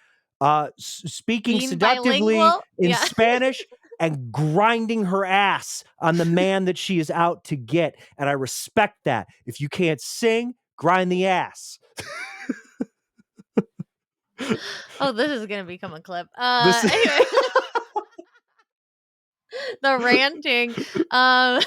Speaking Being seductively bilingual? in Yeah. Spanish and grinding her ass on the man that she is out to get. And I respect that. If you can't sing, grind the ass. Oh, this is gonna become a clip. This is Anyway, the ranting. Um,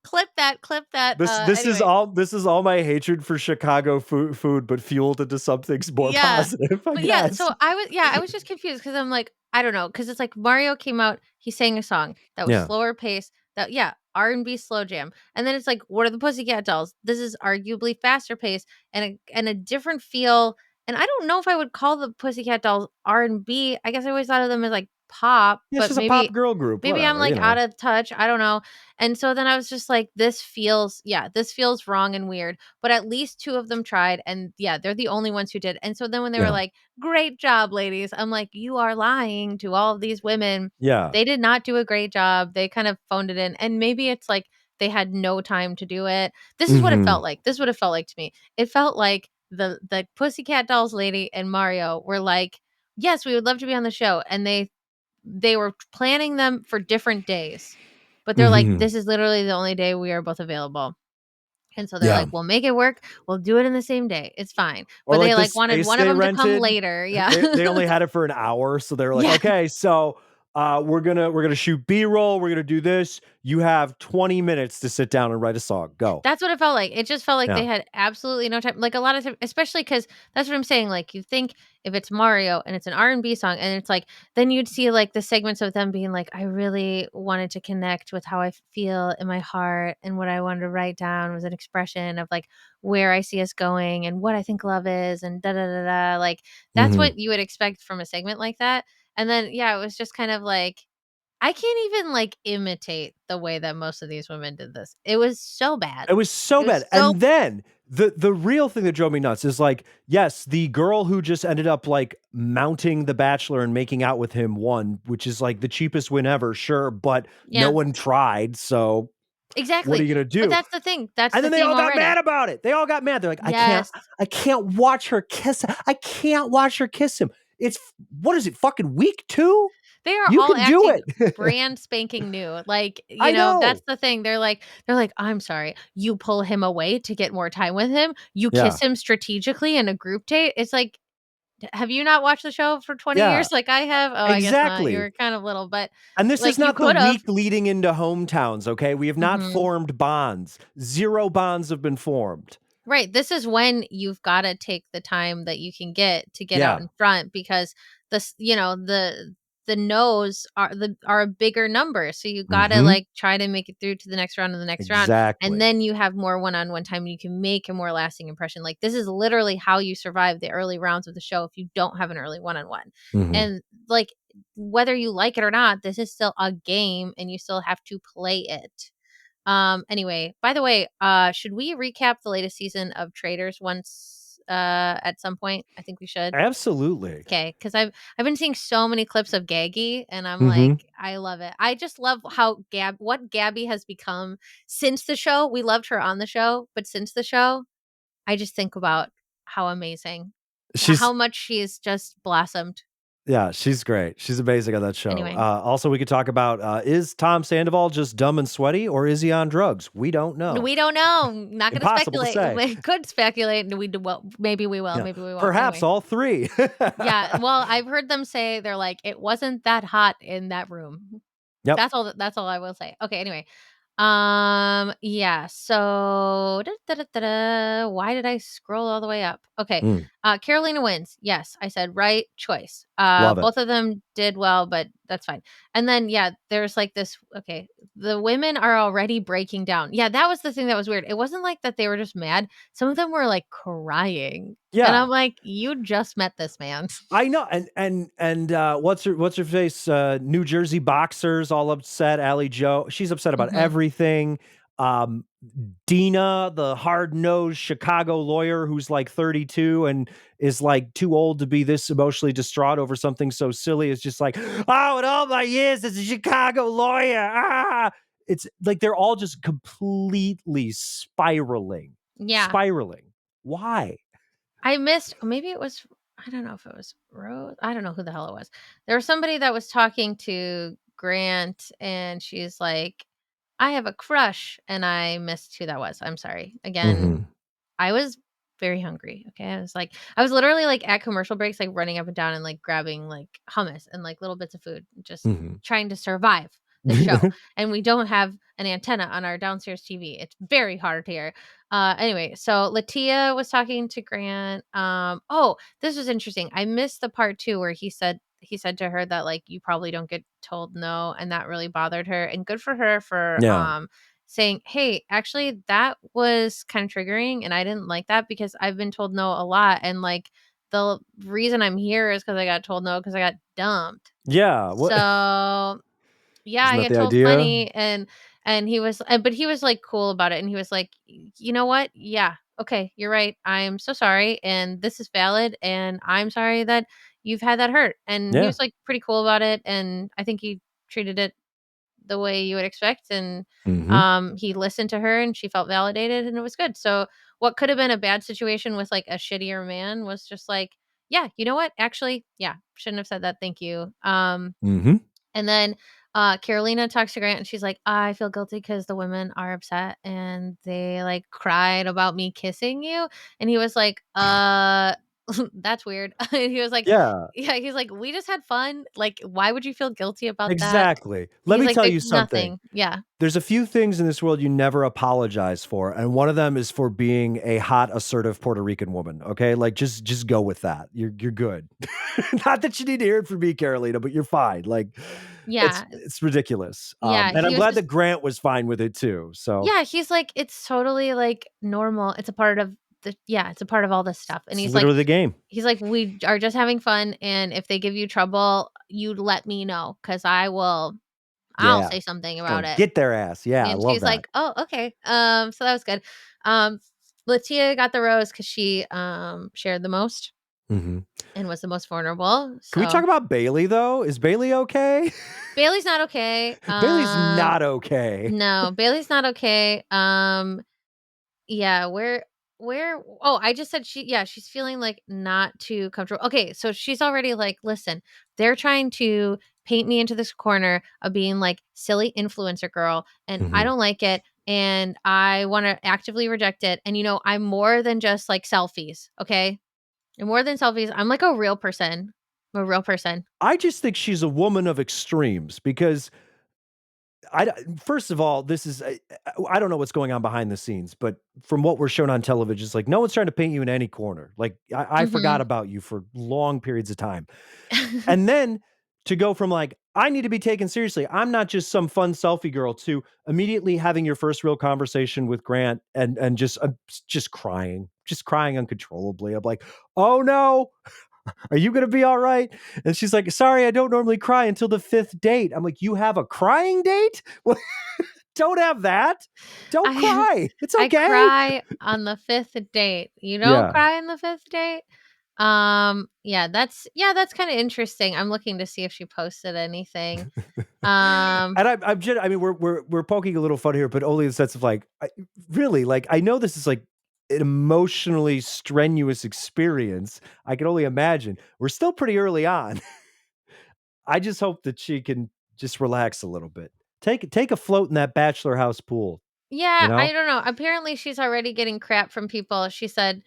clip that. Anyway, this is all my hatred for Chicago food, but fueled into something more yeah. positive, I But yeah, guess. so I was just confused because I'm like, I don't know, because it's like Mario came out, he sang a song that was Yeah. slower pace, that yeah, R&B slow jam. And then it's like, what are the Pussycat Dolls? This is arguably faster pace and a different feel. And I don't know if I would call the Pussycat Dolls R&B. I guess I always thought of them as like pop, Yeah, it's but just a pop girl group, maybe I'm whatever, like out of touch. I don't know. And so then I was just like, this feels wrong and weird. But at least two of them tried. And yeah, they're the only ones who did. And so then when they were Yeah. like, great job, ladies, I'm like, you are lying to all of these women. Yeah. They did not do a great job. They kind of phoned it in. And maybe it's like they had no time to do it. This is what it Mhm. felt like. This is what it felt like to me. It felt like the Pussycat Dolls lady and Mario were like, yes, we would love to be on the show. And they were planning them for different days, but they're like, Mhm. this is literally the only day we are both available. And so they're Yeah. like, we'll make it work. We'll do it in the same day. It's fine. Or But they like the like wanted space one of they them to come rented, later. Yeah. they only had it for an hour, so they were like, Yeah. "Okay, so, we're gonna shoot B-roll, we're gonna do this. You have 20 minutes to sit down and write a song. Go." That's what it felt like. It just felt like they Yeah. had absolutely no time. Like a lot of time, especially because that's what I'm saying. Like you think if it's Mario and it's an R&B song, and it's like then you'd see like the segments of them being like, I really wanted to connect with how I feel in my heart, and what I wanted to write down was an expression of like where I see us going and what I think love is, and da da da da. Like that's Mhm. what you would expect from a segment like that. And then yeah, it was just kind of like I can't even like imitate the way that most of these women did this. It was so bad. It was so It was bad. so And then the real thing that drove me nuts is like, yes, the girl who just ended up like mounting the bachelor and making out with him won, which is like the cheapest win ever, sure, but no yeah, one tried. So what are exactly. you gonna But do? that's the thing. That's And the then they theme all got already. mad about it. They all got mad. They're like, Yes. I can't watch her kiss. I can't watch her kiss him. It's what is it? Fucking week 2? They are You all can do acting it. brand spanking new. Like, I that's know. the thing. They're like, "I'm sorry. You pull him away to get more time with him. You Yeah. kiss him strategically in a group date." It's like, have you not watched the show for 20 Yeah. years like I have? Oh, I guess not. You Exactly. were kind of little, but And this is like you not the could have. week leading into hometowns, okay? We have not Mhm. formed bonds. 0 bonds have been formed. Right. This is when you've got to take the time that you can get to get out Yeah. in front because the no's are a bigger number. So you got to Mhm. like try to make it through to the next round and the next round, and Exactly. then you have more one-on-one time and you can make a more lasting impression. Like this is literally how you survive the early rounds of the show if you don't have an early one-on-one. Mhm. And like whether you like it or not, this is still a game and you still have to play it. Anyway, by the way, should we recap the latest season of Traders once at some point? I think we should. Absolutely. Okay, because I've been seeing so many clips of Gaggy, and I'm like, Mhm. I love it. I just love how what Gabby has become since the show. We loved her on the show, but since the show, I just think about how amazing, how She's much she's just blossomed. Yeah, she's great. She's amazing on that show. Anyway, Also, we could talk about, is Tom Sandoval just dumb and sweaty, or is he on drugs? We don't know. we don't know. Not going to Impossible to speculate. say. We could speculate, and we do. Well, maybe we will. Yeah. Maybe we won't. Perhaps Anyway. all 3. Yeah, well, I've heard them say they're like, "It wasn't that hot in that room." Yep. That's all I will say. Okay, anyway. Yeah, so why did I scroll all the way up? Okay. Mm, Carolina wins. Yes, I said right choice. love it. Both of them did well, but that's fine. And then yeah, there's like this okay, the women are already breaking down. Yeah, that was the thing that was weird. It wasn't like that they were just mad. Some of them were like crying. And Yeah. I'm like, you just met this man. I know, and what's her face? New Jersey boxers all upset. Allie Jo, she's upset about Mhm. everything. Um, Dina, the hard nosed Chicago lawyer who's like 32 and is like too old to be this emotionally distraught over something so silly, is just like, oh, in all my years as a Chicago lawyer, it's like they're all just completely spiraling, Yeah. spiraling. Why? I missed maybe it was I don't know if it was Rose. I don't know who the hell it was. There was somebody that was talking to Grant, and she's like, "I have a crush," and I missed who that was. I'm sorry. Again, Mhm. I was very hungry, okay? I was literally, like, at commercial breaks, like, running up and down and, like, grabbing, like, hummus and, like, little bits of food, just Mhm. trying to survive the show, and we don't have an antenna on our downstairs TV. It's very hard here. Anyway, so Latia was talking to Grant. Oh, this was interesting. I missed the part too where he said to her that, like, "You probably don't get told no," and that really bothered her, and good for her for, Yeah. saying, "Hey, actually, that was kind of triggering, and I didn't like that because I've been told no a lot, and, like, the reason I'm here is because I got told no because I got dumped." Yeah, what So, yeah, isn't I that get the told idea? plenty, and but he was, like, cool about it, and he was like, You know what? Yeah, okay, you're right. I'm so sorry, and this is valid, and I'm sorry that you've had that hurt." And he Yeah. was, like, pretty cool about it, and I think he treated it the way you would expect, and, Mhm. he listened to her, and she felt validated, and it was good. So, what could have been a bad situation with, like, a shittier man was just like, "Yeah, you know what? Actually, yeah, shouldn't have said that, thank you." Mhm. And then, Carolina talks to Grant, and she's like, "I feel guilty because the women are upset, and they, like, cried about me kissing you." And he was like, that's weird." And he was like, Yeah, yeah, he's like, "We just had fun. Like, why would you feel guilty about that?" exactly. Let He's me like, tell "There's you something. nothing." Yeah. There's a few things in this world you never apologize for, and one of them is for being a hot, assertive Puerto Rican woman, okay? Like, just go with that. You're good. Not that you need to hear it from me, Carolina, but you're fine. Like, Yeah. it's ridiculous. Yeah, And he I'm was glad just that Grant was fine with it too, so yeah, he's like, "It's totally, like, normal. It's a part of it's a part of all this stuff." And it's literally the game. he's like, "We are just having fun, and if they give you trouble, you let me know, 'cause I'll Yeah. say something about Gonna it." get their ass. Yeah, I And love she's that. like, "Oh, okay." So that was good. Um, Latia got the rose because she, shared the most Mhm. and was the most vulnerable, Can we talk so about Bailey, though? Is Bailey okay? Bailey's not okay. Bailey's not okay. No, Bailey's not okay. Yeah, where oh, I just said she's feeling, like, not too comfortable. Okay, so she's already like, "Listen, they're trying to paint me into this corner of being, like, silly influencer girl, and I Mhm. don't like it, and I wanna actively reject it, and, I'm more than just, like, selfies, okay? I'm more than selfies, I'm, like, a real person. I'm a real person." I just think she's a woman of extremes because first of all, this is I don't know what's going on behind the scenes, but from what we're shown on television, it's like no one's trying to paint you in any corner. Like I forgot Mhm. about you for long periods of time. And then to go from like, I need to be taken seriously. I'm not just some fun selfie girl to immediately having your first real conversation with Grant and just crying uncontrollably. I'm like, oh no, are you gonna be all right? And she's like, sorry, I don't normally cry until the fifth date. I'm like, you have a crying date? Well, don't have that. Don't I cry. It's I okay. cry on the 5th date. You don't Yeah. cry on the 5th date? Yeah, that's kinda interesting. I'm looking to see if she posted anything. Um, And I mean, we're poking a little fun here, but only in the sense of like, really, like, I know this is like an emotionally strenuous experience. I can only imagine. We're still pretty early on. I just hope that she can just relax a little bit. Take a float in that bachelor house pool, you yeah, I know? don't know. Apparently, she's already getting crap from people. She said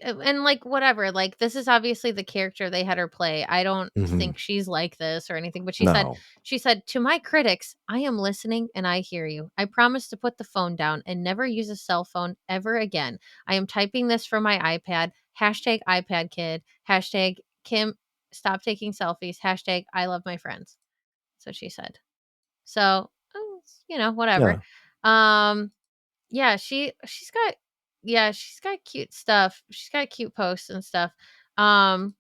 and, like, whatever, like, this is obviously the character they had her play. I don't Mhm. think she's like this or anything, but No. she said, "To my critics, I am listening and I hear you. I promise to put the phone down and never use a cell phone ever again. I am typing this from my iPad. Hashtag iPad kid. Hashtag Kim, stop taking selfies. Hashtag I love my friends." So she said. So, whatever. Yeah. Um, yeah, she's got cute stuff. She's got cute posts and stuff. Um,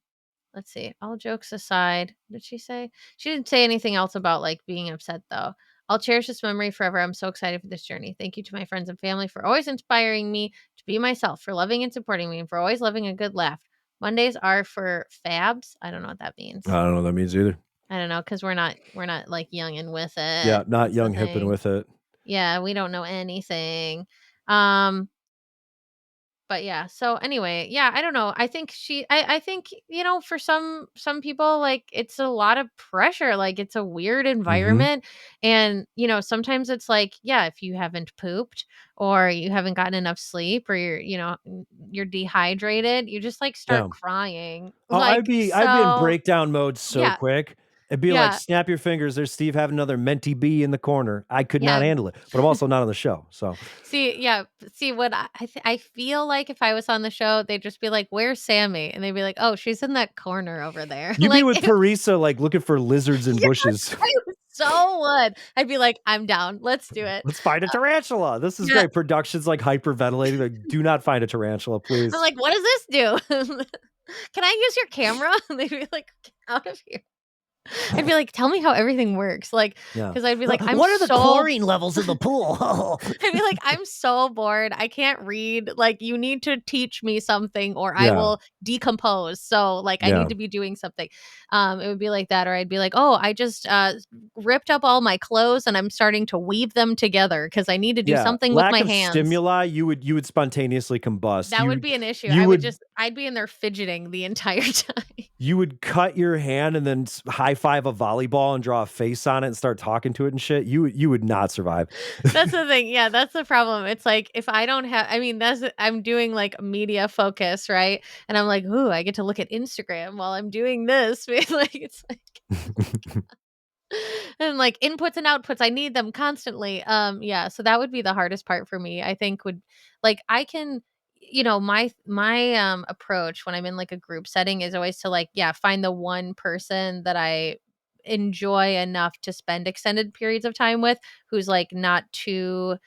let's see. All jokes aside, what did she say? She didn't say anything else about, like, being upset though. "I'll cherish this memory forever. I'm so excited for this journey. Thank you to my friends and family for always inspiring me to be myself, for loving and supporting me, and for always loving a good laugh. Mondays are for fabs." I don't know what that I means. don't know what that means either. I don't know because we're not like young and with Yeah, it. not That's the young, hip, and thing. with it. Yeah, we don't know anything. Um, but yeah, so anyway, yeah, I don't know. I think I think, for some people, like, it's a lot of pressure, like, it's a weird Mhm. environment, and, sometimes it's like, yeah, if you haven't pooped or you haven't gotten enough sleep or you're dehydrated, you just, like, start Yeah. crying, Oh, like, I'd be in so breakdown mode so yeah, quick. It'd be like, yeah, "Snap your fingers, there's Steve having another mentee bee in the corner." I could not yeah. handle it, but I'm also not on the show, so See, yeah, see, what I feel like if I was on the show, they'd just be like, "Where's Sammy?" And they'd be like, "Oh, she's in that corner over there." you'd be Like, with Parisa, like, looking for lizards in yes, bushes. I so would. I'd be like, "I'm down. Let's do it." "Let's find a Uh, tarantula. This is yeah. great." Production's, like, hyperventilating, like, "Do not find a tarantula, I'm please." like, "What does this do?" "Can I use your camera?" And they'd be like, "Get out of here." I'd be like, "Tell me how everything works." Like, Yeah. because 'cause I'd be like, "I'm "What are the so." chlorine levels in the pool?" I'd be like, "I'm so bored. I can't read. Like, you need to teach me something or I Yeah, will decompose. So, like, I yeah, need to be doing something." It would be like that, or I'd be like, "Oh, I just ripped up all my clothes and I'm starting to weave them together because I need to do yeah. something with Lack my of hands." stimuli, you would spontaneously combust. That would be an issue. You would I'd be in there fidgeting the entire time. you would cut your hand and then high five a volleyball and draw a face on it and start talking to it and shit. You would not survive. That's the thing. Yeah, that's the problem. It's like if I don't have I mean, I'm doing like media focus, right? And I'm like, "Ooh, I get to look at Instagram while I'm doing this." Like it's like and like inputs and outputs, I need them constantly. Yeah, so that would be the hardest part for me. I think would like I can my approach when I'm in like a group setting is always to like yeah, find the one person that I enjoy enough to spend extended periods of time with who's like not too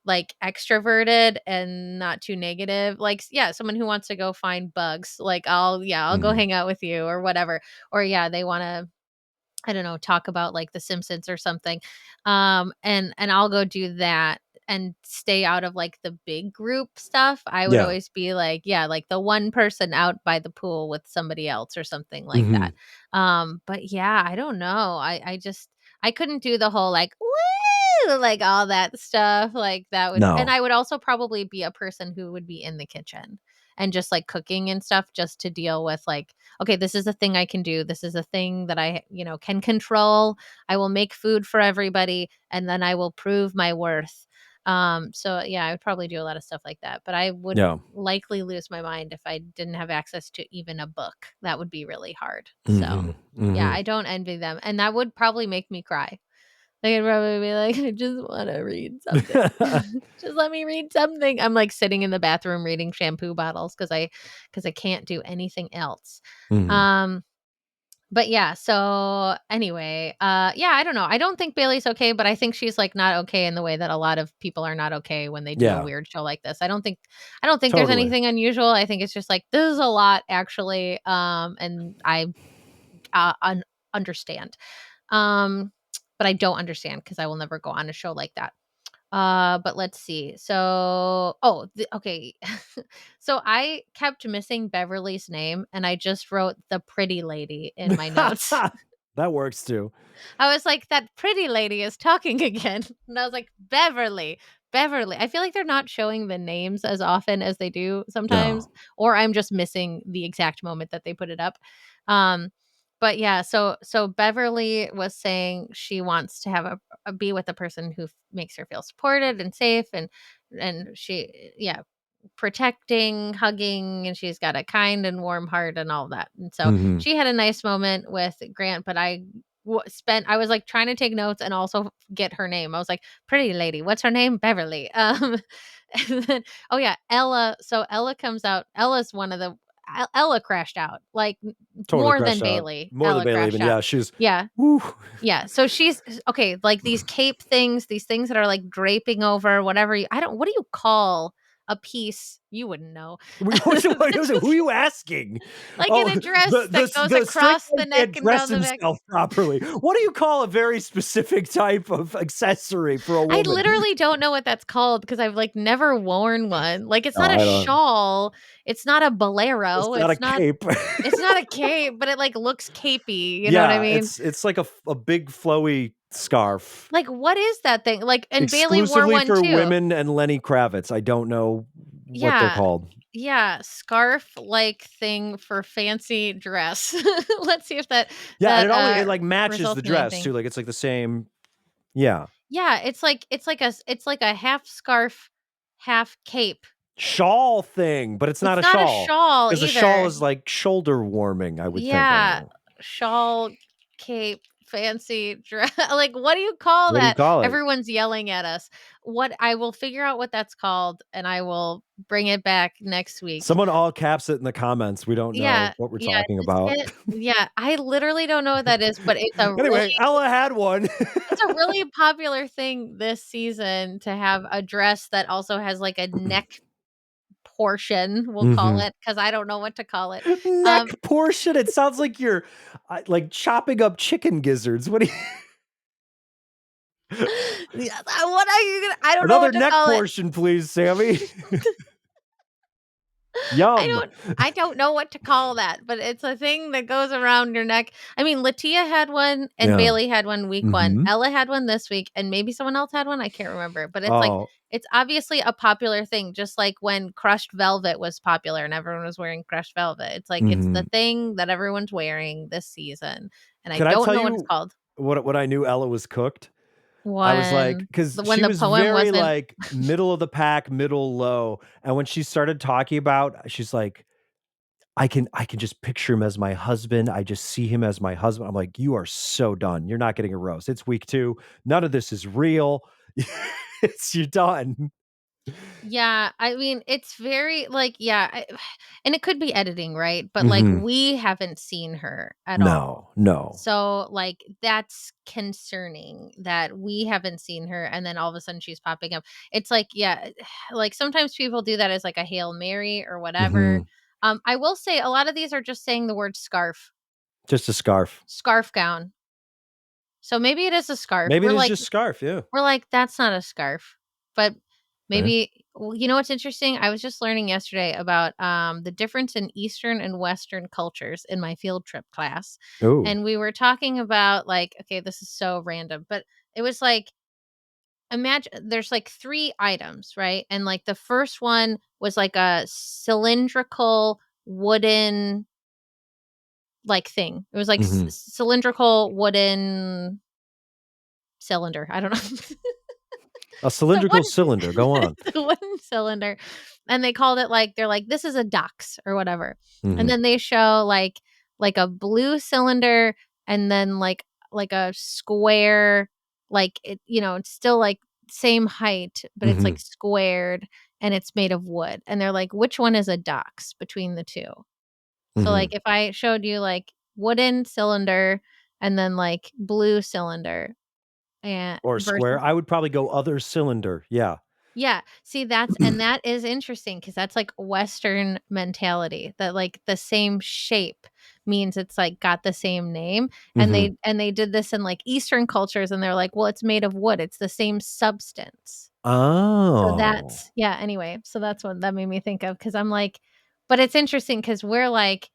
like extroverted and not too negative. Like yeah, someone who wants to go find bugs. Like I'll go Mhm. hang out with you or whatever. Or yeah, they want to I don't know, talk about like The Simpsons or something. And I'll go do that and stay out of like the big group stuff. I would Yeah. always be like, yeah, like the one person out by the pool with somebody else or something like that. Mhm. But yeah, I don't know. I couldn't do the whole like woo like all that stuff. Like that would and No. I would also probably be a person who would be in the kitchen and just like cooking and stuff just to deal with like okay, this is a thing I can do. This is a thing that I, can control. I will make food for everybody and then I will prove my worth. So yeah, I would probably do a lot of stuff like that, but I would Yeah. likely lose my mind if I didn't have access to even a book. That would be really hard. So, Mhm. yeah, Mhm. I don't envy them and that would probably make me cry. They could probably be like, "I just wanna read something. Just let me read something." I'm, like, sitting in the bathroom reading shampoo bottles because I can't do anything else. Mhm. Um, but yeah, so anyway, yeah, I don't know. I don't think Bailey's okay, but I think she's, like, not okay in the way that a lot of people are not okay when they do a Yeah. weird show like this. I don't think there's Totally. anything unusual. I think it's just, like, this is a lot actually, and I, understand. Um, but I don't understand because I will never go on a show like that. But let's see. So, okay. So I kept missing Beverly's name and I just wrote the pretty lady in my notes. That works too. I was like, that pretty lady is talking again. And I was like, Beverly, Beverly. I feel like they're not showing the names as often as they do sometimes, No. or I'm just missing the exact moment that they put it up. Um, but yeah, so Beverly was saying she wants to have a be with a person who makes her feel supported and safe and she yeah protecting, hugging, and she's got a kind and warm heart and all that. And so Mhm. she had a nice moment with Grant, but I was like trying to take notes and also get her name. I was like, "Pretty lady, what's her name?" Beverly. And then oh yeah, Ella. So Ella comes out. Ella's one of the Ella crashed out like Totally more crashed than out. Bailey. More than Ella Bailey even. crashed out. Yeah, she's Yeah. woo. Yeah, so she's okay, like these cape things, these things that are like draping over whatever I don't what do you call a piece? You wouldn't know. Who are you asking? Like Oh, in a dress that goes the straight across man the neck can't and dress down the back. himself properly. What do you call a very specific type of accessory for a I woman? literally don't know what that's called because I've like never worn one. Like it's No, not a I don't. shawl, it's not a It's bolero, not a cape. it's not a cape, but it like looks capey, you know what I Yeah, mean? it's like a big flowy scarf Like what is that thing? Like and Bailey wore exclusively one for too. women and Lenny Kravitz. I don't know what they're Yeah. called. Yeah, scarf-like thing for fancy dress. Let's see if that Yeah, and that, it, like, matches the results in dress anything. too, like, it's, like, the same. Yeah. Yeah, it's like a half scarf, half cape. Shawl thing, but it's not It's a not a shawl, shawl 'cause a shawl either. is, like, shoulder warming, I would think, I don't Yeah, know. shawl, cape, fancy dress. Like, what do you call What do you that? call it? Everyone's yelling at us. What I will figure out what that's called, and I will bring it back next week. Someone all caps it in the comments, we don't know Yeah, what we're yeah, talking just about. get yeah, I literally don't know what that is, but Anyway, Ella had one. it's a really popular thing this season to have a dress that also has, like, a neck portion, we'll call Mhm. it, because I don't know what to call it. Neck Um, portion, it sounds like you're, like, chopping up chicken gizzards, what do you yeah, what are you gonna I don't know Another what to neck call it. portion, please, Sammy. I Yum. don't I don't know what to call that, but it's a thing that goes around your neck. I mean, Latia had one and Yeah. Bailey had one week 1. Mhm. Ella had one this week and maybe someone else had one, I can't remember, but it's like Oh. it's obviously a popular thing, just like when crushed velvet was popular and everyone was wearing crushed velvet. It's like it's the Mhm. thing that everyone's wearing this season, and I Can I don't tell know what it's you called. what I knew Ella was cooked? I was like, When 'cause when she the was poem very, wasn't like, middle of the pack, middle low, and when she started talking about she's like, I can just picture him as my husband, I just see him as my husband." I'm like, "You are so done, you're not getting a roast, it's week 2, none of this is real, you're done." Yeah, I mean, it's very like, yeah, and it could be editing, right? But like, Mhm. we haven't seen her at all. No, no. So, like, that's concerning that we haven't seen her and then all of a sudden she's popping up. It's like, yeah, like sometimes people do that as like a Hail Mary or whatever. Mhm. I will say a lot of these are just saying the word scarf, Just a scarf. scarf gown. So maybe it is a scarf. Maybe it is just scarf, yeah. We're like, "That's not a scarf." But Okay. maybe well, you know what's interesting? I was just learning yesterday about, the difference in Eastern and Western cultures in my field trip class, Ooh. and we were talking about, like okay, this is so random, but it was like, imagine there's, like, 3 items, right? And, like, the first one was, like, a cylindrical wooden, like, thing. It was, like, Mhm. cylindrical wooden cylinder. I don't know. A So cylindrical one cylinder, go on. the one cylinder, and they called it, like they're like, "This is a Dux," or whatever, and Mhm. then they show, like a blue cylinder and then, like a square, like, it's still, like, same height, but it's, like, Mhm. squared, and it's made of wood, and they're like, "Which one is a Dux between the 2?" So, like, Mhm. if I showed you, like, wooden cylinder and then, like, blue cylinder and Or square, versus I would probably go other cylinder, yeah. yeah, see, that is interesting because that's, like, Western mentality that, like, the same shape means it's, like, got the same name, and Mhm. they did this in, like, Eastern cultures, and they're like, "Well, it's made of wood, it's the same substance." So Oh. that's yeah, anyway, so that's what that made me think of because 'cause I'm like but it's interesting because 'cause we're like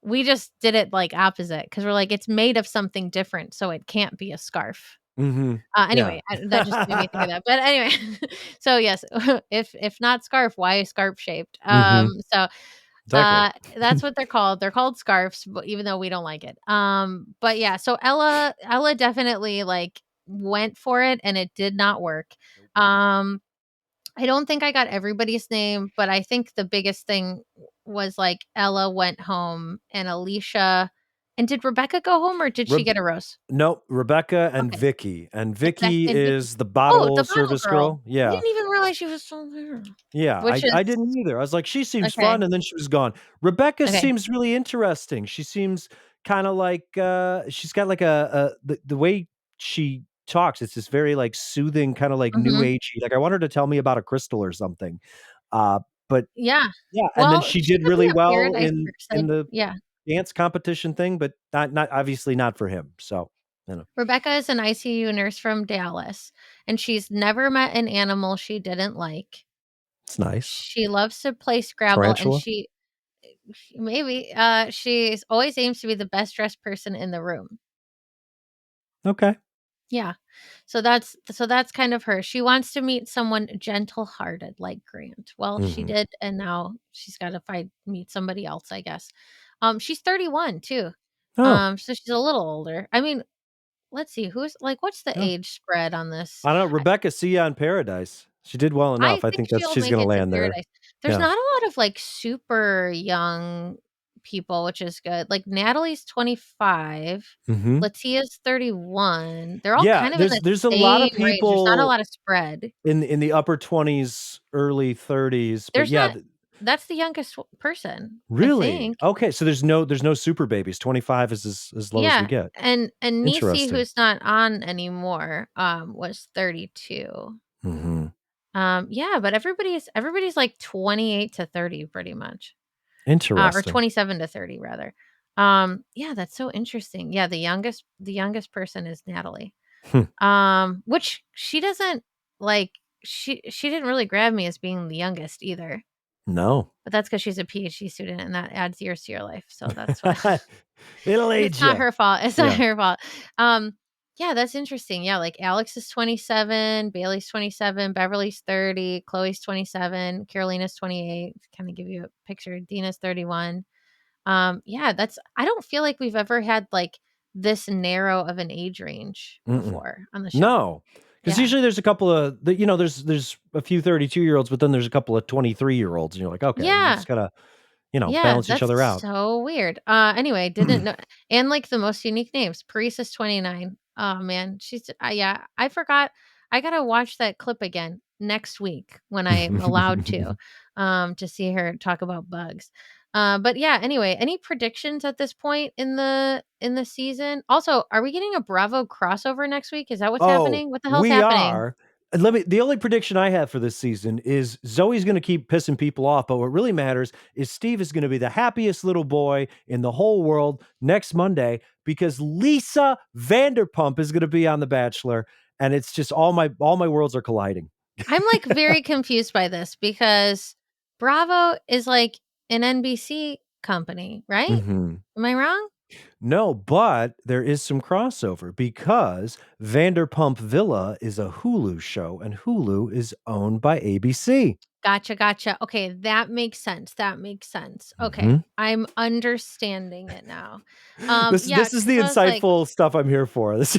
we just did it, like, opposite because 'cause we're like, "It's made of something different, so it can't be a scarf." Mhm. Yeah. Anyway, that just made me think of that, but anyway, so yes, if not scarf, why scarf shaped? Mhm. Exactly. That's what they're called scarves, but even though we don't like it. But yeah, so Ella definitely, like, went for it, and it did not work. Nope. Um, I don't think I got everybody's name, but I think the biggest thing was, like, Ella went home and Alicia and did Rebecca go home, or did she Reb get a rose? Nope, Rebecca Okay. and It's Beck Vicky and Vicky. is the Oh, the bottle bottle service girl. girl, I yeah. didn't even realize she was still there. Yeah, Which I is didn't either. I was like, "She seems fun," okay, and then she was gone. Rebecca okay. seems really interesting. She seems kinda like, she's got like the way she talks, it's this very, like, soothing, kinda like new Mhm. agey, like, I want her to tell me about a crystal or something. Uh, but Yeah. yeah, and then Well, she she did could be really a well paradise in person. the Yeah. dance competition thing, but not obviously not for him, so, you know, Rebecca is an ICU nurse from Dallas, and she's never met an animal she didn't like. it's nice. She loves to play Scrabble, and Tarantula? she's always aims to be the best dressed person in the room. Okay. Yeah. So that's kind of her. She wants to meet someone gentle-hearted like Grant. Well, she Mhm. did, and now she's gotta find meet somebody else, I guess. She's 31 too. Oh, So she's a little older. I mean, let's see, who's like, what's the yeah. age spread on this? I don't know, Rebecca, see ya in Paradise. She did well I enough. I think think that's she'll she's make gonna it to land there. Paradise. There's Yeah. not a lot of, like, super young people, which is good. Like, Natalie's 25, Mhm. Latia's 31. They're all Yeah, kind of in the there's a lot same of range. There's not a people lot of spread. in the upper 20s, early 30s, but There's yeah, not That's the youngest person, I really? think. Okay, so there's no super babies. 25 is as low as we Yeah, get. and Niecy, Interesting. who's not on anymore, was 32. Mhm. Yeah, but everybody's, like, 28 to 30 pretty much. Or Interesting. 27 to 30 rather. Yeah, that's so interesting. Yeah, the youngest person is Natalie. Hmm. Which she doesn't like she didn't really grab me as being the youngest either. No. But that's because she's a PhD student and that adds years to your life. So that's why It'll it's age not you. her fault. It's not Yeah. her fault. Um, yeah, that's interesting. Yeah, like Alex is 27, Bailey's 27, Beverly's 30, Chloe's 27, Carolina's 28. Kind of give you a picture. Dina's 31. Yeah, that's I don't feel like we've ever had, like, this narrow of an age range Mm-mm. before on the show. No, because Yeah. usually there's a couple of there's a few 32-year-olds, but then there's a couple of 23-year-olds, and you're like, "Okay, you Yeah. just gotta, Yeah, balance each that's other out." so weird. Anyway, didn't know and, like, the most unique names. Paris is 29. Oh, man, she's yeah, I forgot. I gotta watch that clip again next week when I'm allowed to see her talk about bugs. But yeah, anyway, any predictions at this point in the season? Also, are we getting a Bravo crossover next week? Is that what's Oh, happening? What the hell's we happening? are. And the only prediction I have for this season is Zoe's gonna keep pissing people off, but what really matters is Steve is gonna be the happiest little boy in the whole world next Monday because Lisa Vanderpump is gonna be on The Bachelor, and it's just all my worlds are colliding. I'm, like, very confused by this because Bravo is, like, an NBC company, right? Mhm. Am I wrong? No, but there is some crossover because Vanderpump Villa is a Hulu show, and Hulu is owned by ABC. Gotcha, gotcha. Okay, that makes sense, that makes sense. Okay, Mhm. I'm understanding it now. This Yeah, this is the because I was like insightful stuff I'm here for. This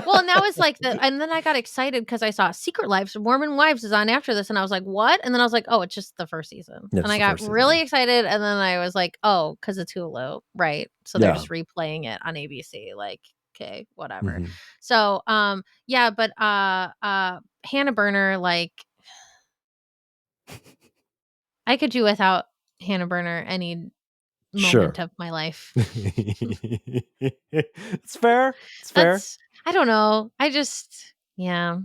well, and that was like and then I got excited because I saw Secret Lives of Mormon Wives is on after this, and I was like, "What?" And then I was like, "Oh, it's just the 1st season." And It's I the got first season, really yeah. excited, and then I was like, "Oh, because it's Hulu, right." So they're Yeah. just replaying it on ABC, like, okay, whatever. Mhm. So, yeah, but, Hannah Burner, like, I could do without Hannah Burner any moment Sure. of my life. It's fair, it's fair. That's I don't know. I just yeah,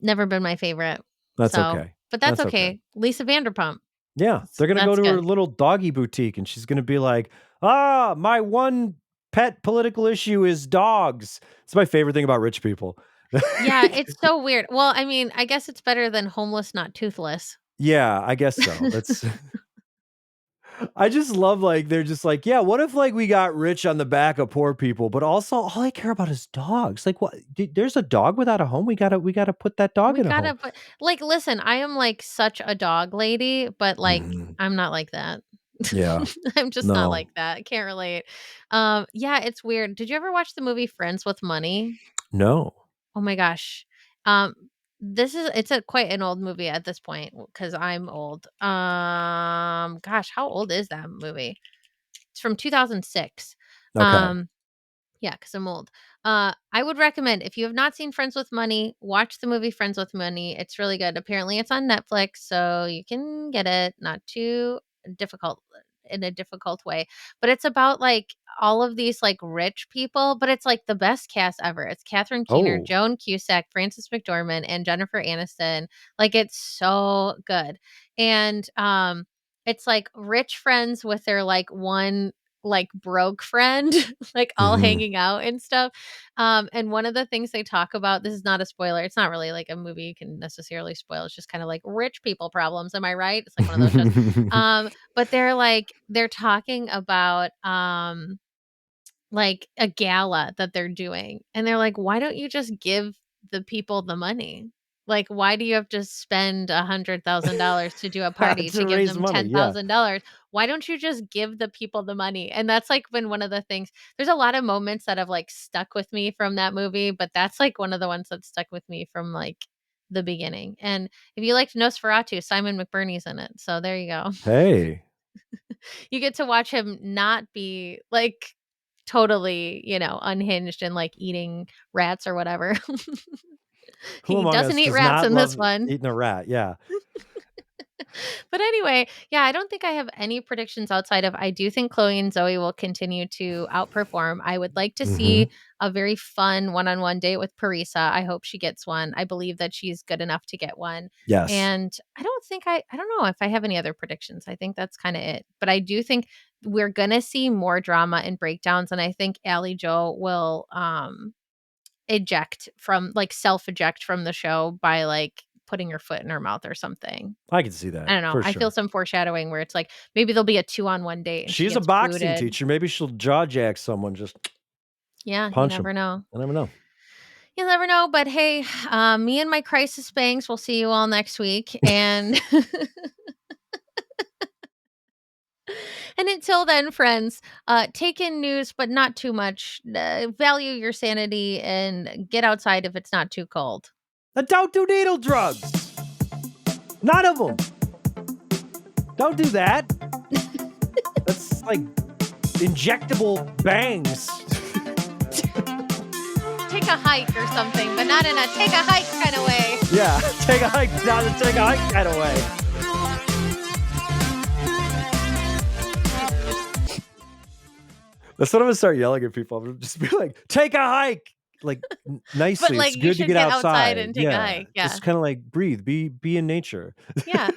never been my favorite. That's So, okay. but that's That's okay. okay. Lisa Vanderpump. Yeah, they're gonna go That's to her good. little doggy boutique, and she's gonna be like, "Ah, my one pet political issue is dogs." It's my favorite thing about rich people. Yeah, it's so weird. Well, I mean, I guess it's better than homeless, not toothless. Yeah, I guess so. That's I just love, like, they're just like, "Yeah, what if, like, we got rich on the back of poor people, but also all I care about is dogs." Like, what? There's a dog without a home. We gotta put that dog We in a home. gotta put like, listen, I am, like, such a dog lady, but, like, Mhm. I'm not like that. Yeah. I'm just not like No. that. I can't relate. Yeah, it's weird. Did you ever watch the movie Friends with Money? No. Oh my gosh. Um, it's a quite an old movie at this point because I'm old. Gosh, how old is that movie? It's from 2006. Okay. Um, yeah, because 'cause I'm old. I would recommend if you have not seen Friends with Money, watch the movie Friends with Money. It's really good. Apparently, it's on Netflix, so you can get it. Not too difficult in a difficult way, but it's about like all of these like rich people, but it's like the best cast ever. It's Catherine Keener, Oh. Joan Cusack, Frances McDormand, and Jennifer Aniston. Like it's so good, and it's like rich friends with their like one like broke friend like all Mhm. hanging out and stuff. And one of the things they talk about, this is not a spoiler. It's not really like a movie you can necessarily spoil. It's just kind of like rich people problems. Am I right? It's like one of those shows. But they're talking about like a gala that they're doing. And they're like, "Why don't you just give the people the money? Like, why do you have to spend $100,000 to do a party To to give raise them money, yeah. $10,000? Why don't you just give the people the money?" And that's like been one of the things. There's a lot of moments that have like stuck with me from that movie, but that's like one of the ones that stuck with me from like the beginning. And if you liked Nosferatu, Simon McBurney's in it. So there you go. Hey, You get to watch him not be like totally, unhinged and like eating rats or whatever. who He among doesn't us eat does rats not in this love one. eating a rat? Yeah. But anyway, yeah, I don't think I have any predictions outside of I do think Chloe and Zoe will continue to outperform. I would like to Hmm. see a very fun one-on-one date with Parisa. I hope she gets one. I believe that she's good enough to get one. Yes. And I don't know if I have any other predictions. I think that's kind of it. But I do think we're gonna see more drama and breakdowns. And I think Allie Jo will eject from like self-eject from the show by like putting her foot in her mouth or something. I can see I that don't know. for I feel sure. some foreshadowing where it's like maybe there'll be a two-on-one date and she She's a gets boxing booted. teacher. Maybe she'll jaw jack someone, just Yeah, you punch him. never know. I never know. You never know, but hey, me and my crisis bangs, we'll see you all next week, and and until then, friends, take in news, but not too much. Value your sanity and get outside if it's not too cold. And don't do needle drugs. None of them. Don't do that. That's like injectable bangs. Take a hike or something, but not in a take a hike kind of way. Yeah, take a hike, not to take a hike kind of way. That's what I'm gonna start yelling at people. I'm gonna just be like, take a hike. Like But nicely. like It's you good to should get get outside outside. and take a Yeah. hike. Yeah. Just kind of like breathe, be in nature. Yeah.